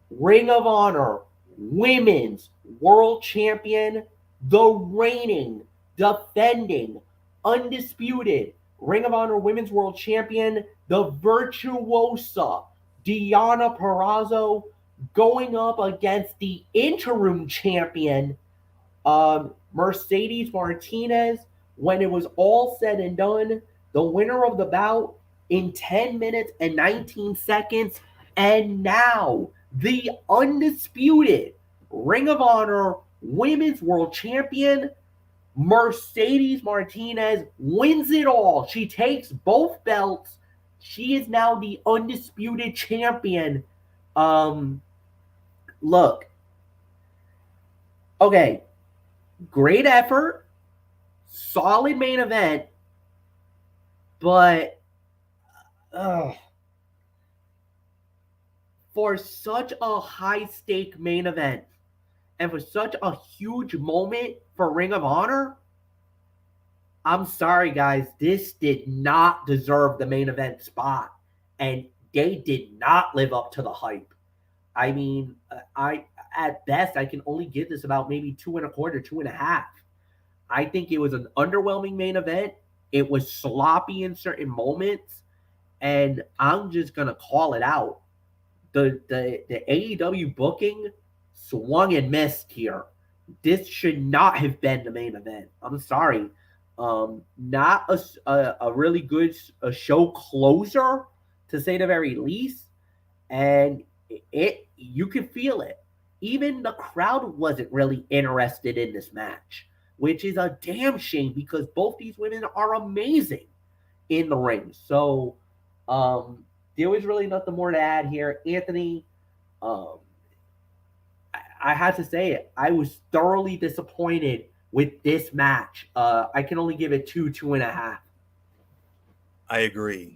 Ring of Honor Women's World Champion, the reigning, defending, undisputed Ring of Honor Women's World Champion, the virtuosa Deonna Purrazzo, going up against the interim champion, Mercedes Martinez. When it was all said and done, the winner of the bout in 10 minutes and 19 seconds, and now the undisputed Ring of Honor Women's World Champion, Mercedes Martinez, wins it all. She takes both belts. She is now the undisputed champion. Look. Okay. Great effort. Solid main event. But for such a high-stake main event, and for such a huge moment for Ring of Honor, I'm sorry, guys. This did not deserve the main event spot. And they did not live up to the hype. I mean, at best, I can only give this about maybe 2.25, 2.5. I think it was an underwhelming main event. It was sloppy in certain moments. And I'm just going to call it out. The AEW booking swung and missed here. This should not have been the main event. I'm sorry. Not a really good show closer, to say the very least. And you could feel it. Even the crowd wasn't really interested in this match, which is a damn shame, because both these women are amazing in the ring. So there was really nothing more to add here. Anthony, I had to say it. I was thoroughly disappointed with this match. I can only give it 2.5. I agree.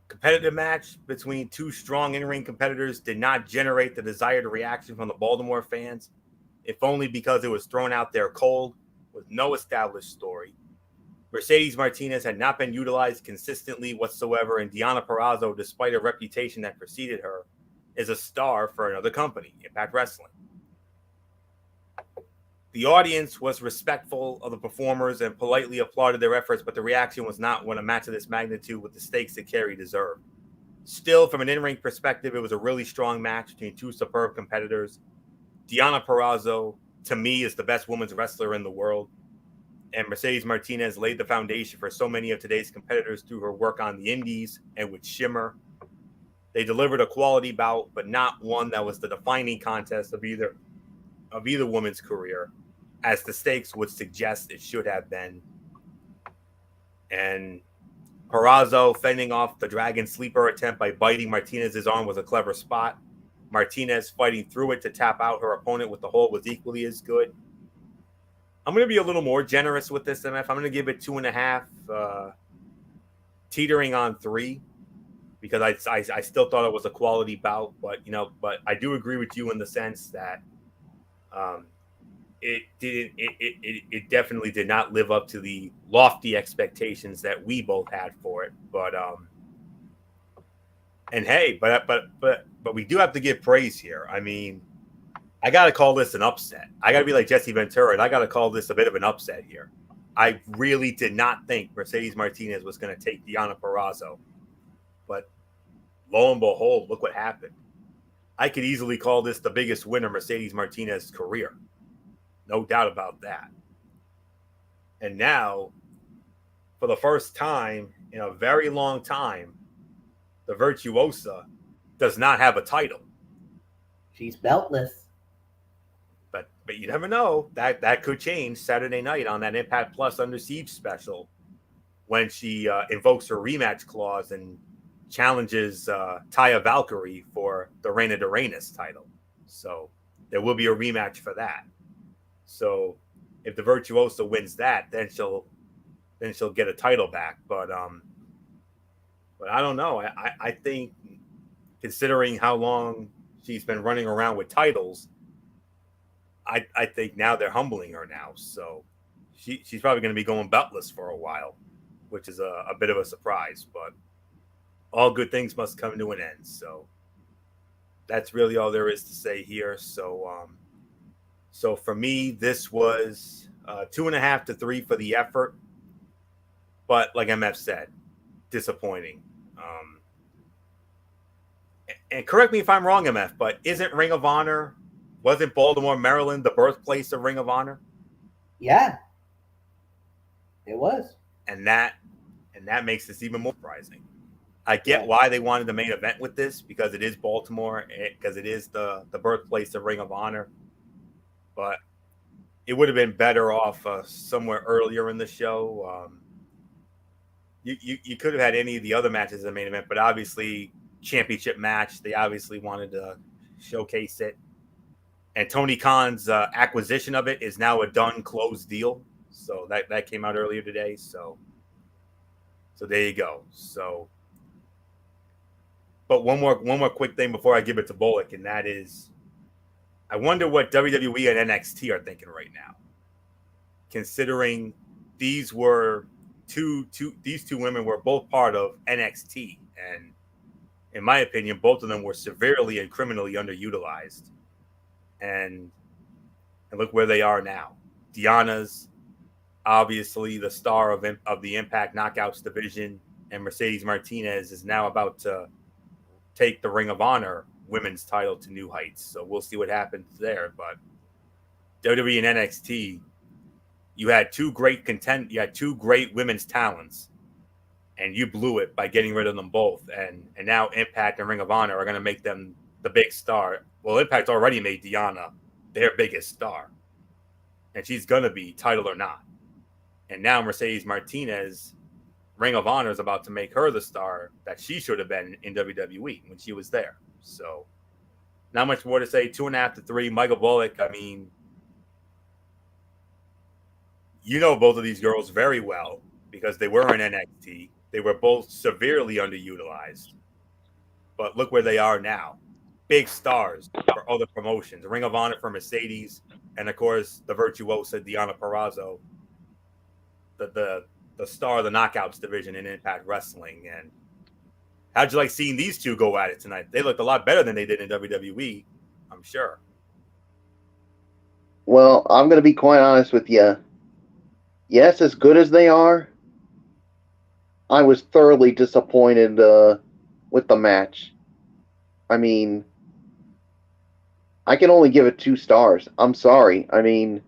Competitive match between two strong in-ring competitors did not generate the desired reaction from the Baltimore fans, if only because it was thrown out there cold with no established story. Mercedes Martinez had not been utilized consistently whatsoever, and Deonna Purrazzo, despite a reputation that preceded her, is a star for another company, Impact Wrestling. The audience was respectful of the performers and politely applauded their efforts, but the reaction was not what a match of this magnitude with the stakes it carried deserved. Still, from an in-ring perspective, it was a really strong match between two superb competitors. Deonna Purrazzo, to me, is the best women's wrestler in the world. And Mercedes Martinez laid the foundation for so many of today's competitors through her work on the indies and with Shimmer. They delivered a quality bout, but not one that was the defining contest of either woman's career, as the stakes would suggest it should have been. And Purrazzo fending off the Dragon Sleeper attempt by biting Martinez's arm was a clever spot. Martinez fighting through it to tap out her opponent with the hold was equally as good. I'm going to be a little more generous with this, MF. I'm going to give it 2.5, teetering on 3, because I still thought it was a quality bout. But I do agree with you in the sense that it definitely did not live up to the lofty expectations that we both had for it. But and hey, but we do have to give praise here. I mean, I got to call this an upset. I got to be like Jesse Ventura, and I got to call this a bit of an upset here. I really did not think Mercedes Martinez was going to take Deonna Purrazzo. But lo and behold, look what happened. I could easily call this the biggest win of Mercedes Martinez's career. No doubt about that. And now, for the first time in a very long time, the Virtuosa does not have a title. She's beltless. But you never know. That could change Saturday night on that Impact Plus Under Siege special when she invokes her rematch clause and challenges Taya Valkyrie for the Reina de Reinas title. So there will be a rematch for that. So if the Virtuosa wins that, then she'll get a title back. But I don't know. I think, considering how long she's been running around with titles, I think now they're humbling her now. So she's probably going to be going beltless for a while, which is a bit of a surprise. But all good things must come to an end. So that's really all there is to say here. So for me, this was 2.5 to 3 for the effort. But like MF said, disappointing. And correct me if I'm wrong, MF, but wasn't Baltimore, Maryland the birthplace of Ring of Honor? Yeah, it was. And that makes this even more surprising. I get why they wanted the main event with this, because it is Baltimore, because it is the birthplace of Ring of Honor. But it would have been better off somewhere earlier in the show. You could have had any of the other matches in the main event, but obviously championship match, they obviously wanted to showcase it. And Tony Khan's acquisition of it is now a done, closed deal. So that came out earlier today. So there you go. So, but one more quick thing before I give it to Bullock, and that is, I wonder what WWE and NXT are thinking right now, considering these were these two women were both part of NXT, and in my opinion, both of them were severely and criminally underutilized. And look where they are now. Deonna's obviously the star of the Impact Knockouts division, and Mercedes Martinez is now about to take the Ring of Honor women's title to new heights. So we'll see what happens there. But WWE and NXT, you had two great women's talents, and you blew it by getting rid of them both. And now Impact and Ring of Honor are going to make them the big star. Well, Impact already made Deonna their biggest star, and she's going to be, title or not. And now Mercedes Martinez, Ring of Honor is about to make her the star that she should have been in WWE when she was there. So not much more to say. 2.5 to 3. Michael Bullock, I mean, you know both of these girls very well because they were in NXT. They were both severely underutilized. But look where they are now. Big stars for other promotions. Ring of Honor for Mercedes, and of course the Virtuosa Deonna Purrazzo, the star of the Knockouts division in Impact Wrestling. And how'd you like seeing these two go at it tonight? They looked a lot better than they did in WWE, I'm sure. Well, I'm going to be quite honest with you. Yes, as good as they are, I was thoroughly disappointed with the match. I mean, I can only give it 2 stars. I'm sorry. I mean,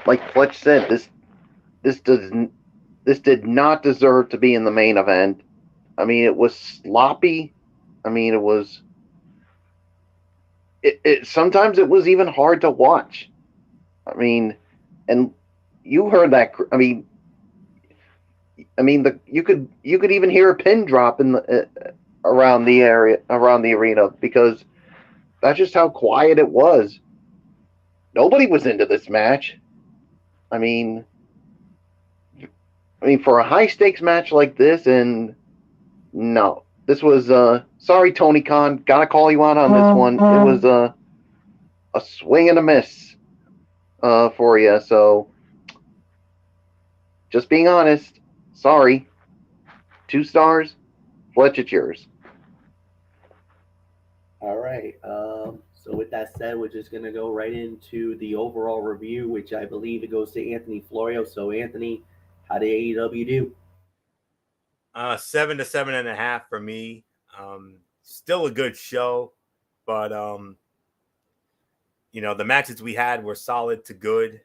like Fletch said, this did not deserve to be in the main event. I mean, it was sloppy. I mean, sometimes it was even hard to watch. I mean, and you heard that. I mean, you could even hear a pin drop in the around the arena, because that's just how quiet it was. Nobody was into this match. I mean, for a high stakes match like this, and no, this was sorry, Tony Khan, gotta call you out on this one. It was a swing and a miss for you. So, just being honest, sorry. 2 stars. Fletch, it's yours. All right. So with that said, we're just gonna go right into the overall review, which I believe it goes to Anthony Florio. So Anthony, how did AEW do? 7 to 7.5 for me. Still a good show, but the matches we had were solid to good.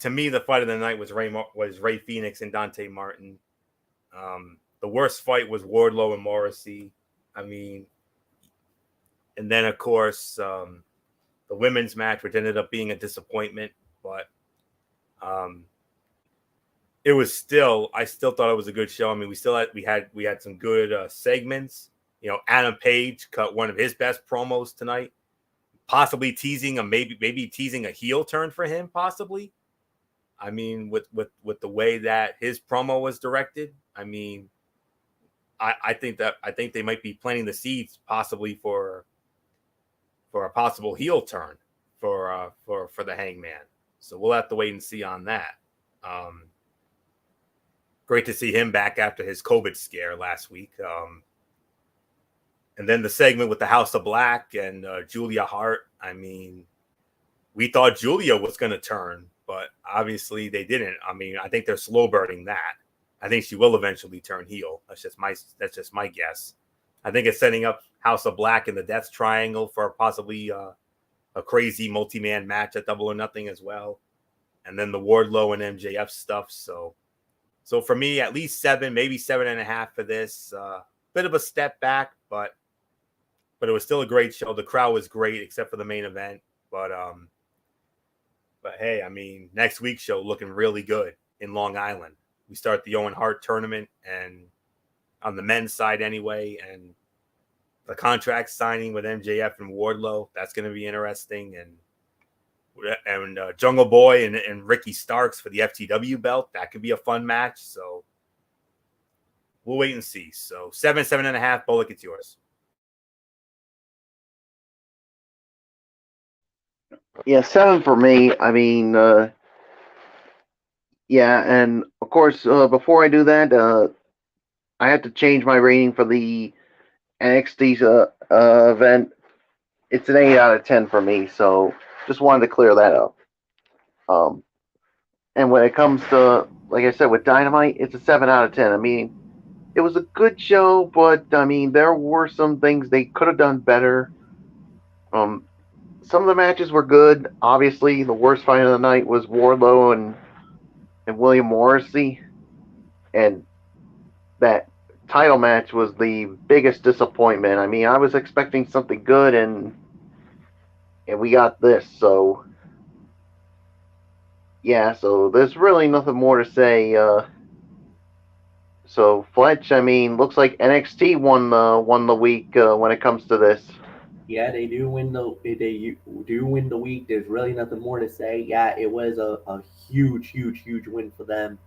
To me, the fight of the night was Ray Phoenix and Dante Martin. The worst fight was Warlow and Morrissey. I mean, and then of course the women's match, which ended up being a disappointment, but it was I still thought it was a good show. I mean, we had some good segments. Adam Page cut one of his best promos tonight, possibly teasing maybe teasing a heel turn for him, possibly. I mean, with the way that his promo was directed, I mean, I think they might be planting the seeds possibly for a possible heel turn for the Hangman. So we'll have to wait and see on that. Great to see him back after his COVID scare last week. And then the segment with the House of Black and Julia Hart. I mean, we thought Julia was going to turn, but obviously they didn't. I mean, I think they're slow burning that. I think she will eventually turn heel. That's just my guess. I think it's setting up House of Black in the Death Triangle for possibly a crazy multi-man match at Double or Nothing as well. And then the Wardlow and MJF stuff. So for me, at least 7, maybe 7.5 for this. Bit of a step back, but it was still a great show. The crowd was great, except for the main event. But hey, I mean, next week's show looking really good in Long Island. We start the Owen Hart tournament, and on the men's side anyway, and the contract signing with MJF and Wardlow, that's going to be interesting. And Jungle Boy and Ricky Starks for the FTW belt, that could be a fun match. So we'll wait and see. So 7.5. Bullock, it's yours. Yeah, 7 for me. I mean, yeah, and of course, before I do that, I had to change my rating for the NXT event. It's an 8 out of 10 for me, so just wanted to clear that up. And when it comes to, like I said, with Dynamite, it's a 7 out of 10. I mean, it was a good show, but I mean, there were some things they could have done better. Some of the matches were good. Obviously, the worst fight of the night was Warlow and William Morrissey. And that title match was the biggest disappointment. I mean, I was expecting something good, and we got this. So, yeah, so there's really nothing more to say. So, Fletch, I mean, looks like NXT won the week when it comes to this. Yeah, they do win the week. There's really nothing more to say. Yeah, it was a huge win for them.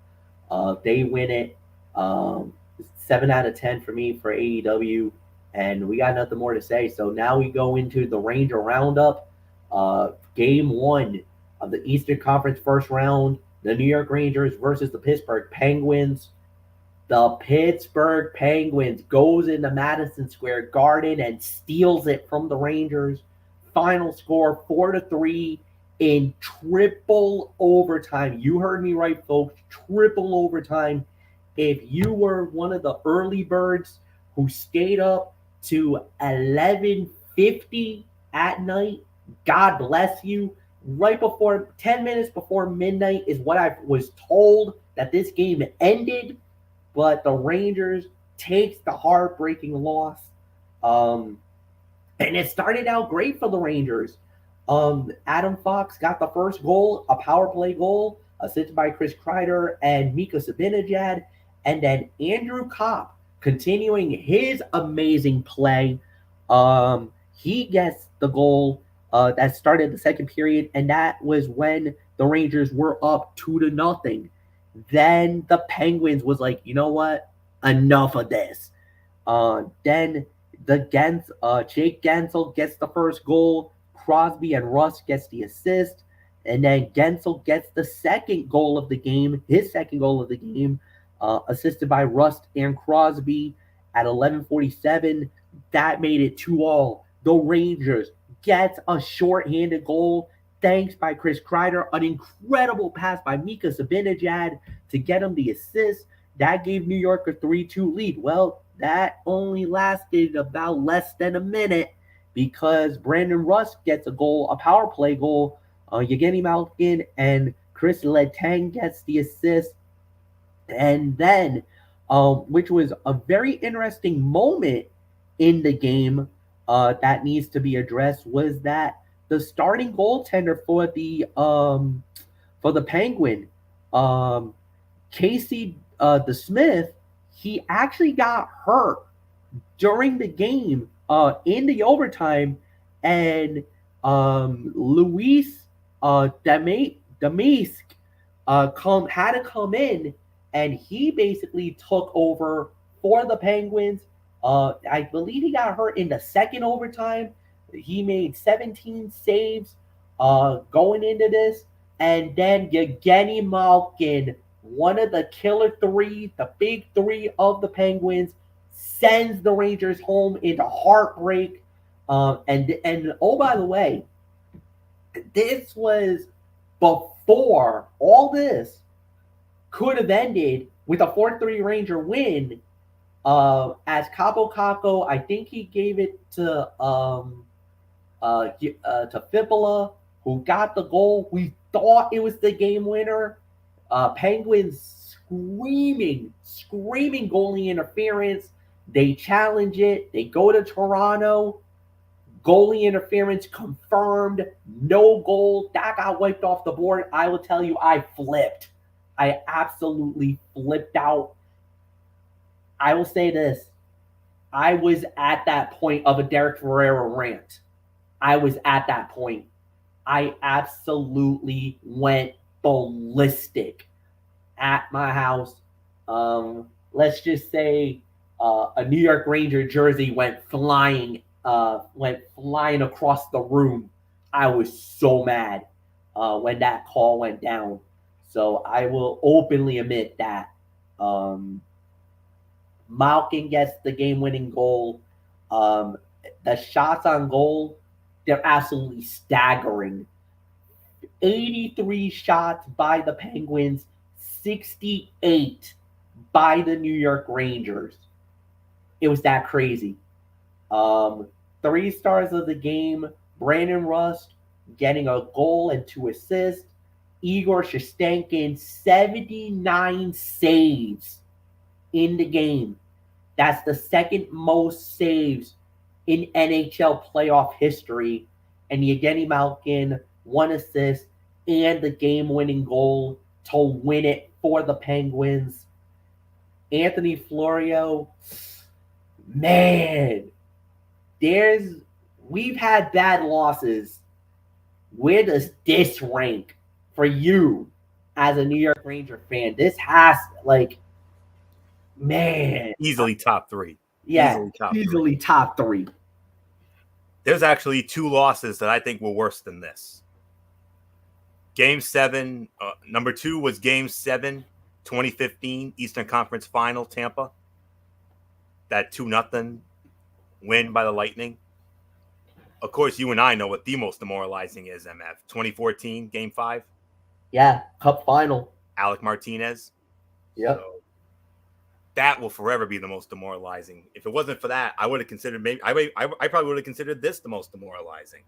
They win it. 7 out of 10 for me for AEW, and we got nothing more to say. So now we go into the Ranger Roundup. Game 1 of the Eastern Conference first round. The New York Rangers versus the Pittsburgh Penguins. The Pittsburgh Penguins goes into Madison Square Garden and steals it from the Rangers. Final score 4-3 in triple overtime. You heard me right, folks. Triple overtime. If you were one of the early birds who stayed up to 11:50 at night, God bless you. right before 10 minutes before midnight is what I was told that this game ended, but the Rangers takes the heartbreaking loss. And it started out great for the Rangers. Adam Fox got the first goal, a power play goal, assisted by Chris Kreider and Mika Zibanejad. And then Andrew Kopp, continuing his amazing play, he gets the goal that started the second period, and that was when the Rangers were up 2-0. Then the Penguins was like, you know what? Enough of this. Then Jake Gensel gets the first goal. Crosby and Russ gets the assist. And then Gensel gets the second goal of the game, his second goal of the game, assisted by Rust and Crosby at 11:47. That made it 2-2. The Rangers gets a shorthanded goal thanks by Chris Kreider. An incredible pass by Mika Zibanejad to get him the assist. That gave New York a 3-2 lead. Well, that only lasted about less than a minute because Brandon Rust gets a goal, a power play goal. Yevgeny Malkin and Chris Letang gets the assist. And then, which was a very interesting moment in the game that needs to be addressed, was that the starting goaltender for the Penguin, Casey DeSmith, he actually got hurt during the game in the overtime, and Luis Damask had to come in, and he basically took over for the Penguins. I believe he got hurt in the second overtime. He made 17 saves going into this, and then Yevgeny Malkin, one of the killer three, the big three of the Penguins, sends the Rangers home into heartbreak. And oh, by the way, this was before all this could have ended with a 4-3 Ranger win. As Cabo Caco, I think he gave it to Fibula, who got the goal. We thought it was the game winner. Penguins screaming goalie interference. They challenge it. They go to Toronto. Goalie interference confirmed. No goal. That got wiped off the board. I will tell you, I flipped. I absolutely flipped out. I will say this. I was at that point of a Derek Ferreira rant. I was at that point. I absolutely went ballistic at my house. Let's just say a New York Ranger jersey went flying across the room. I was so mad when that call went down. So I will openly admit that. Malkin gets the game-winning goal. The shots on goal, they're absolutely staggering. 83 shots by the Penguins, 68 by the New York Rangers. It was that crazy. 3 stars of the game, Brandon Rust getting a goal and 2 assists. Igor Shestankin, 79 saves in the game. That's the second most saves in NHL playoff history. And Yevgeny Malkin, 1 assist and the game-winning goal to win it for the Penguins. Anthony Florio, man, we've had bad losses. Where does this rank for you as a New York Ranger fan? This has, man. Easily top 3. Yeah, easily top 3. There's actually 2 losses that I think were worse than this. Game 7, number 2 was Game 7, 2015 Eastern Conference Final, Tampa. That 2-0 win by the Lightning. Of course, you and I know what the most demoralizing is, MF. 2014, Game 5. Yeah, Cup Final. Alec Martinez. Yep. So that will forever be the most demoralizing. If it wasn't for that, I would have considered I probably would have considered this the most demoralizing.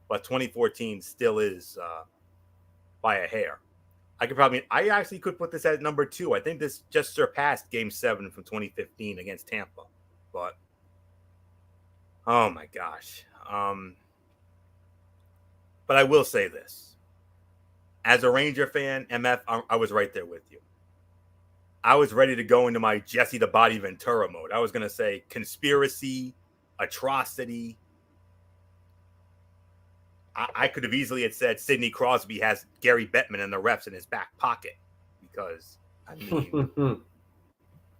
but 2014 still is by a hair. I actually could put this at number 2. I think this just surpassed Game 7 from 2015 against Tampa. But oh my gosh. But I will say this. As a Ranger fan, MF, I was right there with you. I was ready to go into my Jesse the Body Ventura mode. I was going to say conspiracy, atrocity. I could have easily had said Sidney Crosby has Gary Bettman and the refs in his back pocket because, I mean,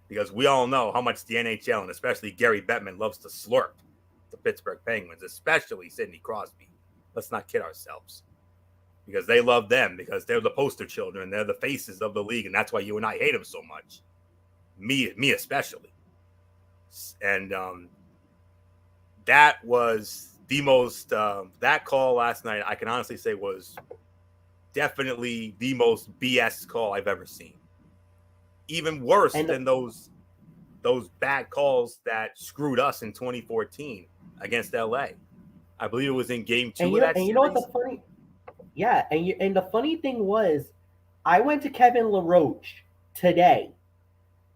because we all know how much the NHL and especially Gary Bettman loves to slurp the Pittsburgh Penguins, especially Sidney Crosby. Let's not kid ourselves. Because they love them, because they're the poster children, they're the faces of the league, and that's why you and I hate them so much. Me especially. And that was the most, that call last night, I can honestly say was definitely the most BS call I've ever seen. Even worse than those bad calls that screwed us in 2014 against LA. I believe it was in Game 2 of that series. And you know what the funny... Yeah, and the funny thing was, I went to Kevin LaRoche today,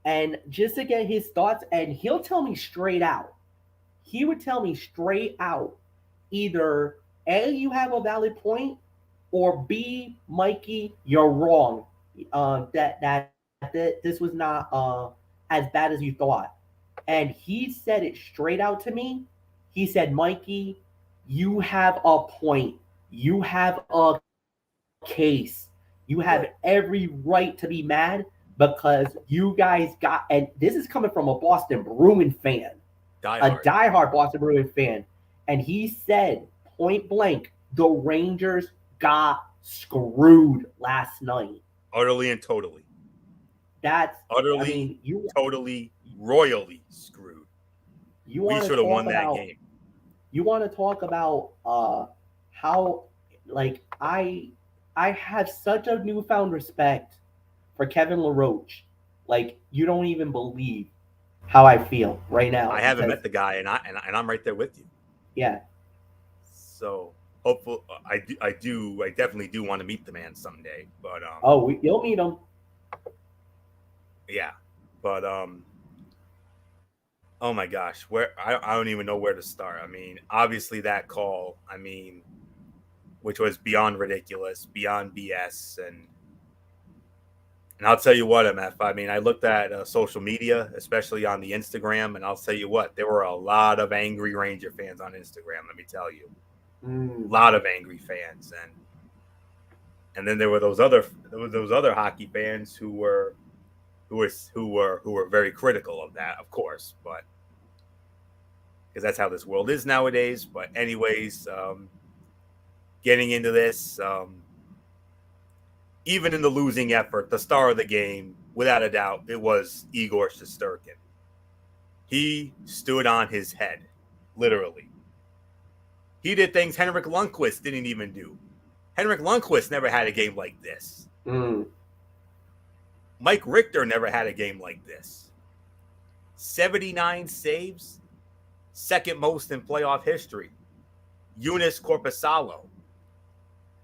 and just to get his thoughts, and he'll tell me straight out. He would tell me straight out, either A, you have a valid point, or B, Mikey, you're wrong. That this was not as bad as you thought. And he said it straight out to me. He said, Mikey, you have a point. You have a case. You have every right to be mad because you guys got, and this is coming from a Boston Bruin fan, a diehard Boston Bruin fan. And he said point blank, the Rangers got screwed last night. Utterly and totally. That's utterly, totally, royally screwed. We should have won that game. You want to talk about how, like, I have such a newfound respect for Kevin LaRoche. Like, you don't even believe how I feel right now. I haven't met the guy, and I'm right there with you. Yeah. So hopefully, I definitely do want to meet the man someday. But you'll meet him. Yeah, but oh my gosh, where I don't even know where to start. I mean, obviously that call, I mean, which was beyond ridiculous, beyond BS, and I'll tell you what, MF. I mean, I looked at social media, especially on the Instagram, and I'll tell you what, there were a lot of angry Ranger fans on Instagram. Let me tell you, a lot of angry fans, and then there were those other hockey fans who were very critical of that, of course, but because that's how this world is nowadays. But anyways, getting into this, even in the losing effort, the star of the game, without a doubt, it was Igor Shesterkin. He stood on his head, literally. He did things Henrik Lundqvist didn't even do. Henrik Lundqvist never had a game like this. Mike Richter never had a game like this. 79 saves, second most in playoff history. Eunice Korpisalo,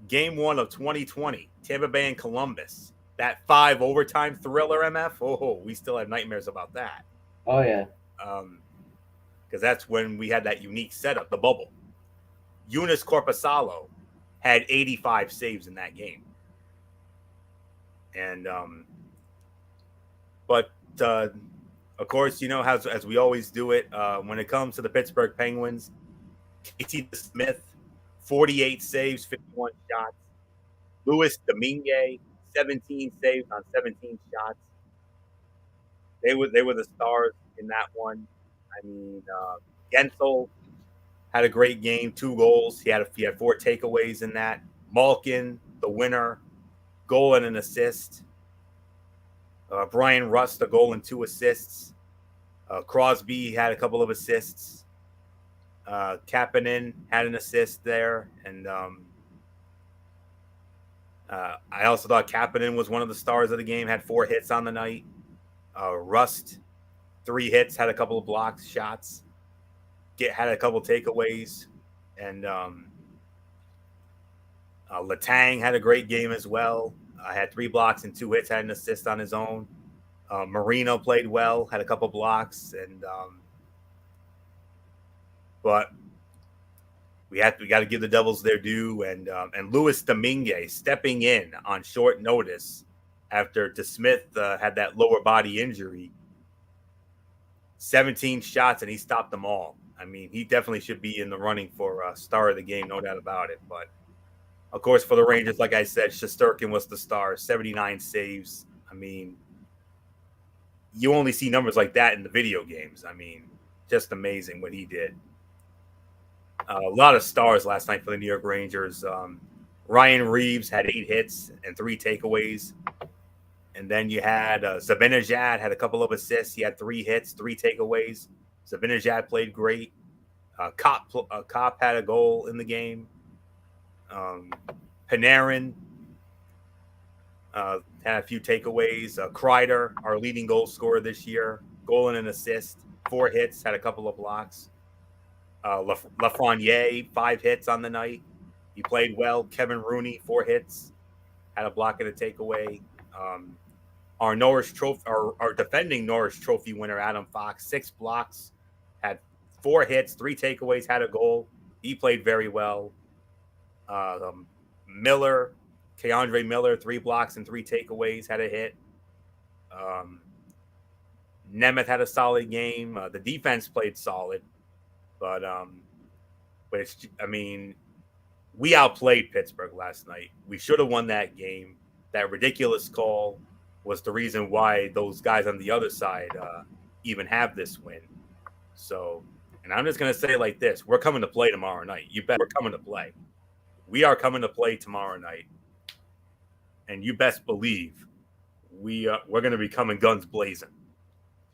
Game 1 of 2020, Tampa Bay and Columbus. That 5 overtime thriller, MF. Oh, we still have nightmares about that. Oh, yeah. Because that's when we had that unique setup, the bubble. Eunice Korpisalo had 85 saves in that game. And but of course, you know, as we always do it, when it comes to the Pittsburgh Penguins, KT Smith, 48 saves, 51 shots. Louis Domingue, 17 saves on 17 shots. They were the stars in that one. I mean, Gensel had a great game, 2 goals. He had 4 takeaways in that. Malkin, the winner, goal and an assist. Brian Rust, a goal and 2 assists. Crosby had a couple of assists. Kapanen had an assist there. And I also thought Kapanen was one of the stars of the game, had 4 hits on the night. Rust, 3 hits, had a couple of blocked shots. Had a couple takeaways. And Letang had a great game as well. Had 3 blocks and 2 hits, had an assist on his own. Marino played well, had a couple blocks, and but we got to give the Devils their due, and Louis Domingue stepping in on short notice after DeSmith had that lower body injury. 17 shots and he stopped them all. I mean, he definitely should be in the running for star of the game, no doubt about it. But of course, for the Rangers, like I said, Shesterkin was the star, 79 saves. I mean, you only see numbers like that in the video games. I mean, just amazing what he did. A lot of stars last night for the New York Rangers. Ryan Reeves had 8 hits and 3 takeaways. And then you had Zibanejad had a couple of assists. He had 3 hits, 3 takeaways. Zibanejad played great. Kopp had a goal in the game. Panarin had a few takeaways. Kreider, our leading goal scorer this year, goal and an assist, 4 hits, had a couple of blocks. Lafreniere, 5 hits on the night. He played well. Kevin Rooney, 4 hits, had a block and a takeaway. Our Norris Trophy, our defending Norris Trophy winner, Adam Fox, 6 blocks, had 4 hits, 3 takeaways, had a goal. He played very well. Keandre Miller, 3 blocks and 3 takeaways, had a hit. Nemeth had a solid game. The defense played solid, but it's, I mean, we outplayed Pittsburgh last night. We should have won that game. That ridiculous call was the reason why those guys on the other side even have this win. So, and I'm just going to say it like this. We're coming to play tomorrow night. You bet we're coming to play. We are coming to play tomorrow night. And you best believe we're going to be coming guns blazing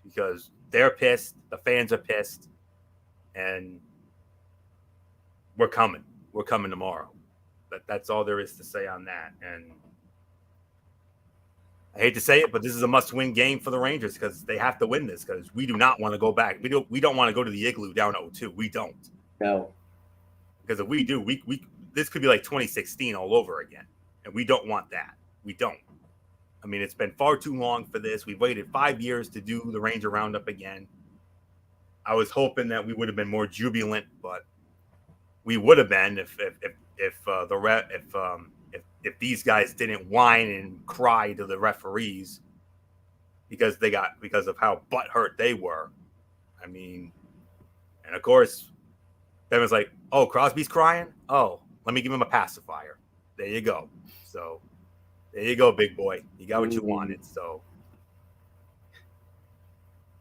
because they're pissed. The fans are pissed. And we're coming. We're coming tomorrow. That's all there is to say on that. And I hate to say it, but this is a must-win game for the Rangers because they have to win this because we do not want to go back. We don't want to go to the Igloo down 0-2. We don't. No. Because if we do, we this could be like 2016 all over again, and we don't want that. We don't. I mean, it's been far too long for this. We've waited 5 years to do the Ranger Roundup again. I was hoping that we would have been more jubilant, but we would have been if these guys didn't whine and cry to the referees because of how butthurt they were. I mean, and of course, then was like, oh, Crosby's crying? Oh, let me give him a pacifier. There you go. So there you go, big boy. You got what you wanted. So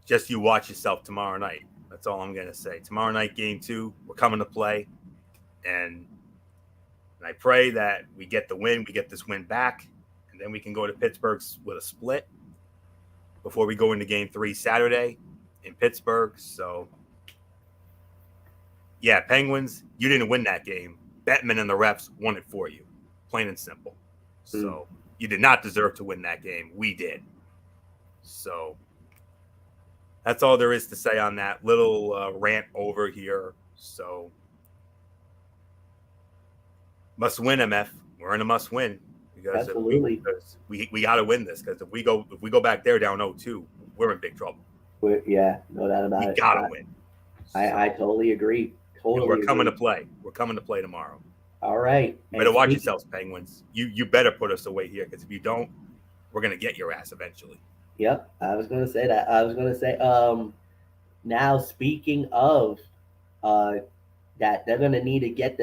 just you watch yourself tomorrow night. That's all I'm going to say. Tomorrow night, game 2, we're coming to play. And I pray that we get the win, we get this win back, and then we can go to Pittsburgh with a split before we go into game 3 Saturday in Pittsburgh. So, yeah, Penguins, you didn't win that game. Bettman and the refs won it for you, plain and simple. So you did not deserve to win that game. We did. So that's all there is to say on that little rant over here. So must win, MF. We're in a must win because absolutely we got to win this because if we go back there down 0-2, we're in big trouble. Yeah, no doubt about it. We gotta win. I totally agree. We're coming to play. We're coming to play tomorrow. All right. Better watch yourselves, Penguins. You better put us away here because if you don't, we're gonna get your ass eventually. Yep, I was gonna say that. I was gonna say now speaking of that they're going to need to get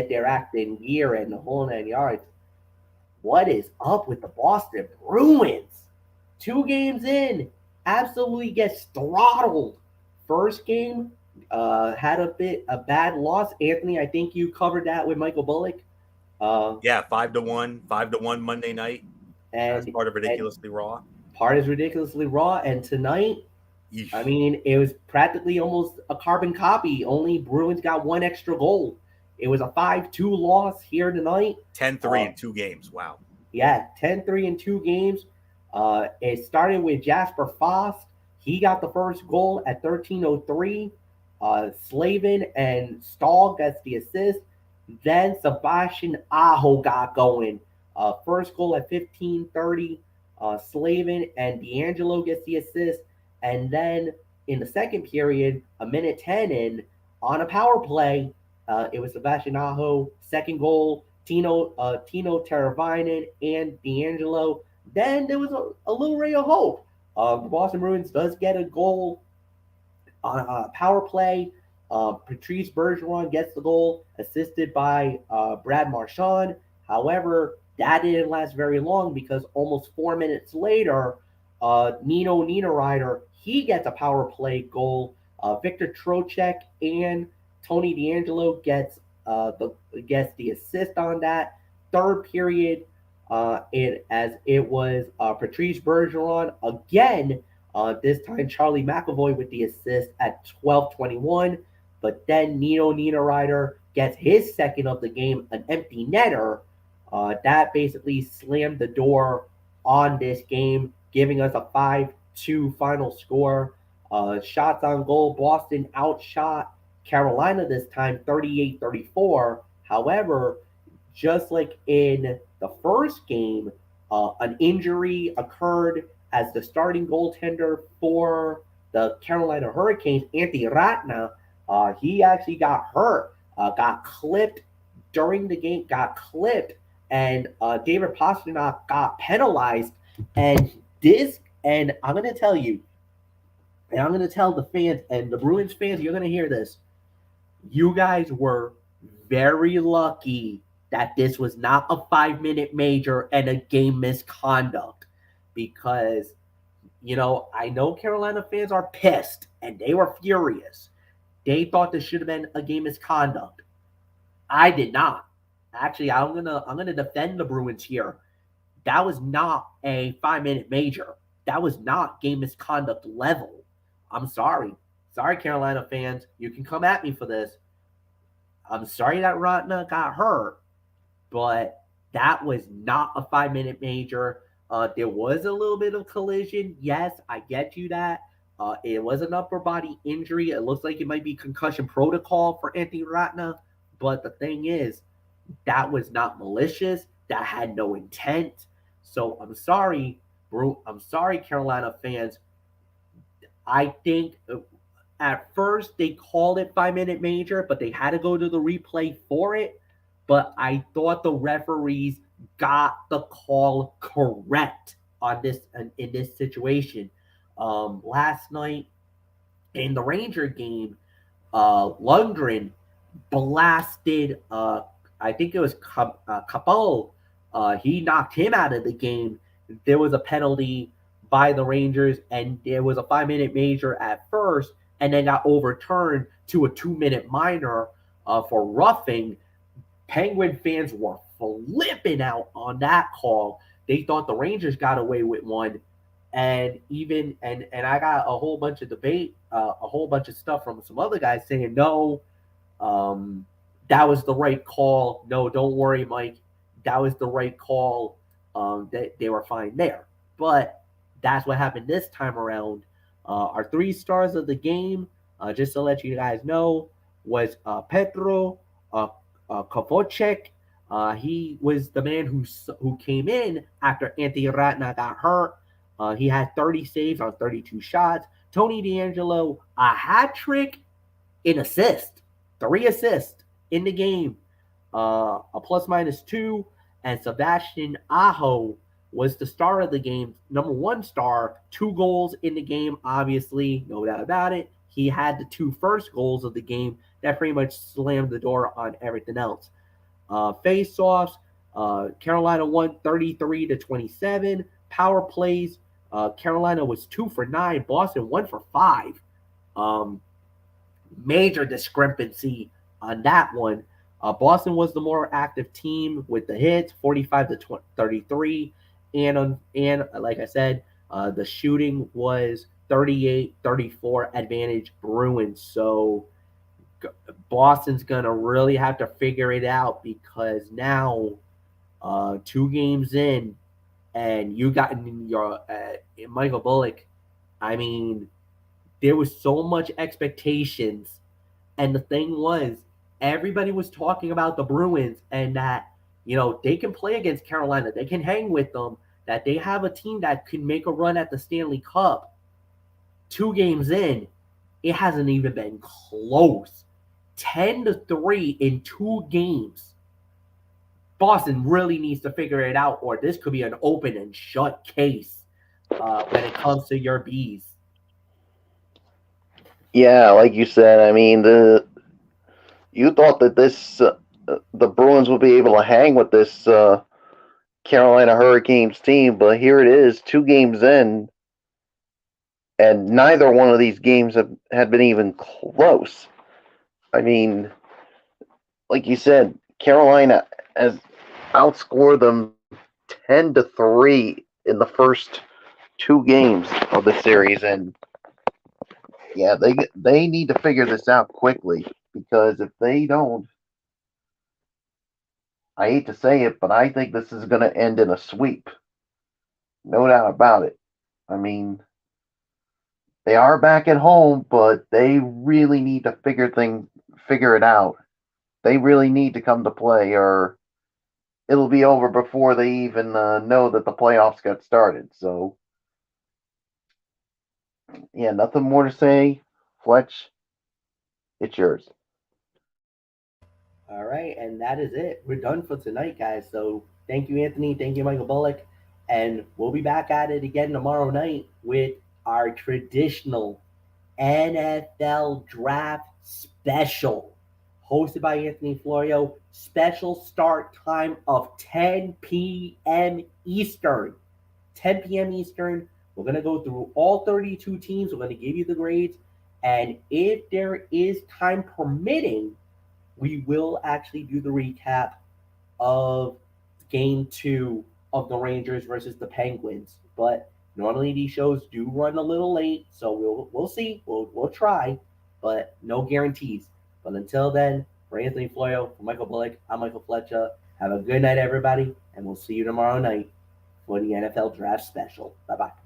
their act in gear and the whole 9 yards. What is up with the Boston Bruins? 2 games in, absolutely gets throttled. First game had a bad loss. Anthony, I think you covered that with Michael Bullock. Yeah, 5-1 Monday night. And that's part of Ridiculously Raw. Part is Ridiculously Raw, and tonight. Yeesh. I mean, it was practically almost a carbon copy. Only Bruins got 1 extra goal. It was a 5-2 loss here tonight. 10-3 in 2 games. Wow. Yeah, 10-3 in 2 games. It started with Jasper Fast. He got the first goal at 13:03. Slavin and Stahl gets the assist. Then Sebastian Aho got going. First goal at 15:30. Slavin and D'Angelo gets the assist. And then in the second period, a minute 10 in, on a power play, it was Sebastian Aho, second goal, Tino Teravainen and D'Angelo. Then there was a little ray of hope. The Boston Bruins does get a goal on a power play. Patrice Bergeron gets the goal, assisted by Brad Marchand. However, that didn't last very long because almost 4 minutes later, Nino Niederreiter, he gets a power play goal. Victor Trocheck and Tony D'Angelo gets the assist on that. Third period, it was Patrice Bergeron again. This time Charlie McAvoy with the assist at 12:21. But then Nino Niederreiter gets his second of the game, an empty netter. That basically slammed the door on this game, giving us a 5-2 final score. Shots on goal, Boston outshot Carolina this time 38-34. However, just like in the first game, an injury occurred as the starting goaltender for the Carolina Hurricanes, Antti Raanta. He actually got hurt, got clipped during the game, and David Pastrnak got penalized. And I'm going to tell you, and I'm going to tell the fans and the Bruins fans, you're going to hear this. You guys were very lucky that this was not a 5-minute major and a game misconduct, because, I know Carolina fans are pissed and they were furious. They thought this should have been a game misconduct. I did not. Actually, I'm gonna defend the Bruins here. That was not a 5-minute major. That was not game misconduct level. I'm sorry. Sorry, Carolina fans. You can come at me for this. I'm sorry that Ratna got hurt, but that was not a 5-minute major. There was a little bit of collision. Yes, I get you that. It was an upper body injury. It looks like it might be concussion protocol for Anthony Ratna. But the thing is, that was not malicious. That had no intent. So I'm sorry, bro. I'm sorry, Carolina fans. I think at first they called it 5-minute major, but they had to go to the replay for it. But I thought the referees got the call correct on this in this situation. Last night in the Ranger game, Lundgren blasted, I think it was Capo. He knocked him out of the game. There was a penalty by the Rangers, and there was a 5-minute major at first, and then got overturned to a 2-minute minor for roughing. Penguin fans were flipping out on that call. They thought the Rangers got away with one. And I got a whole bunch of debate, a whole bunch of stuff from some other guys saying, no, that was the right call. No, don't worry, Mike. That was the right call. They were fine there. But that's what happened this time around. Our 3 stars of the game, just to let you guys know, was Petro Kovacek. He was the man who came in after Anthony Ratna got hurt. He had 30 saves on 32 shots. Tony D'Angelo, a hat trick in assist. 3 assists in the game. A +-2. And Sebastian Aho was the star of the game. Number 1 star. 2 goals in the game, obviously. No doubt about it. He had the 2 first goals of the game. That pretty much slammed the door on everything else. Face-offs. Carolina won 33-27. Power plays. Carolina was 2 for 9. Boston 1 for 5. Major discrepancy on that one. Boston was the more active team with the hits, 45-33. And like I said, the shooting was 38-34 advantage Bruins. So Boston's going to really have to figure it out, because now 2 games in, and you got your Michael Bullock. I mean, there was so much expectations. And the thing was, everybody was talking about the Bruins and that, they can play against Carolina. They can hang with them, that they have a team that can make a run at the Stanley Cup. 2 games in, it hasn't even been close. 10-3 in 2 games. Boston really needs to figure it out, or this could be an open and shut case when it comes to your bees. Yeah, like you said, I mean, you thought that the Bruins would be able to hang with this Carolina Hurricanes team, but here it is, 2 games in, and neither one of these games had been even close. I mean, like you said, Carolina has outscored them 10-3 in the first 2 games of the series, and yeah, they need to figure this out quickly, because if they don't, I hate to say it, but I think this is going to end in a sweep. No doubt about it. I mean, they are back at home, but they really need to figure it out. They really need to come to play, or it'll be over before they even know that the playoffs got started. So, yeah, nothing more to say. Fletch, it's yours. All right, and that is it. We're done for tonight, guys. So thank you, Anthony. Thank you, Michael Bullock. And we'll be back at it again tomorrow night with our traditional NFL Draft Special, hosted by Anthony Florio. Special start time of 10 p.m. Eastern. 10 p.m. Eastern. We're going to go through all 32 teams. We're going to give you the grades. And if there is time permitting, we will actually do the recap of game 2 of the Rangers versus the Penguins. But normally these shows do run a little late, so we'll see. We'll try, but no guarantees. But until then, for Anthony Florio, for Michael Bullock, I'm Michael Fletcher. Have a good night, everybody, and we'll see you tomorrow night for the NFL Draft Special. Bye-bye.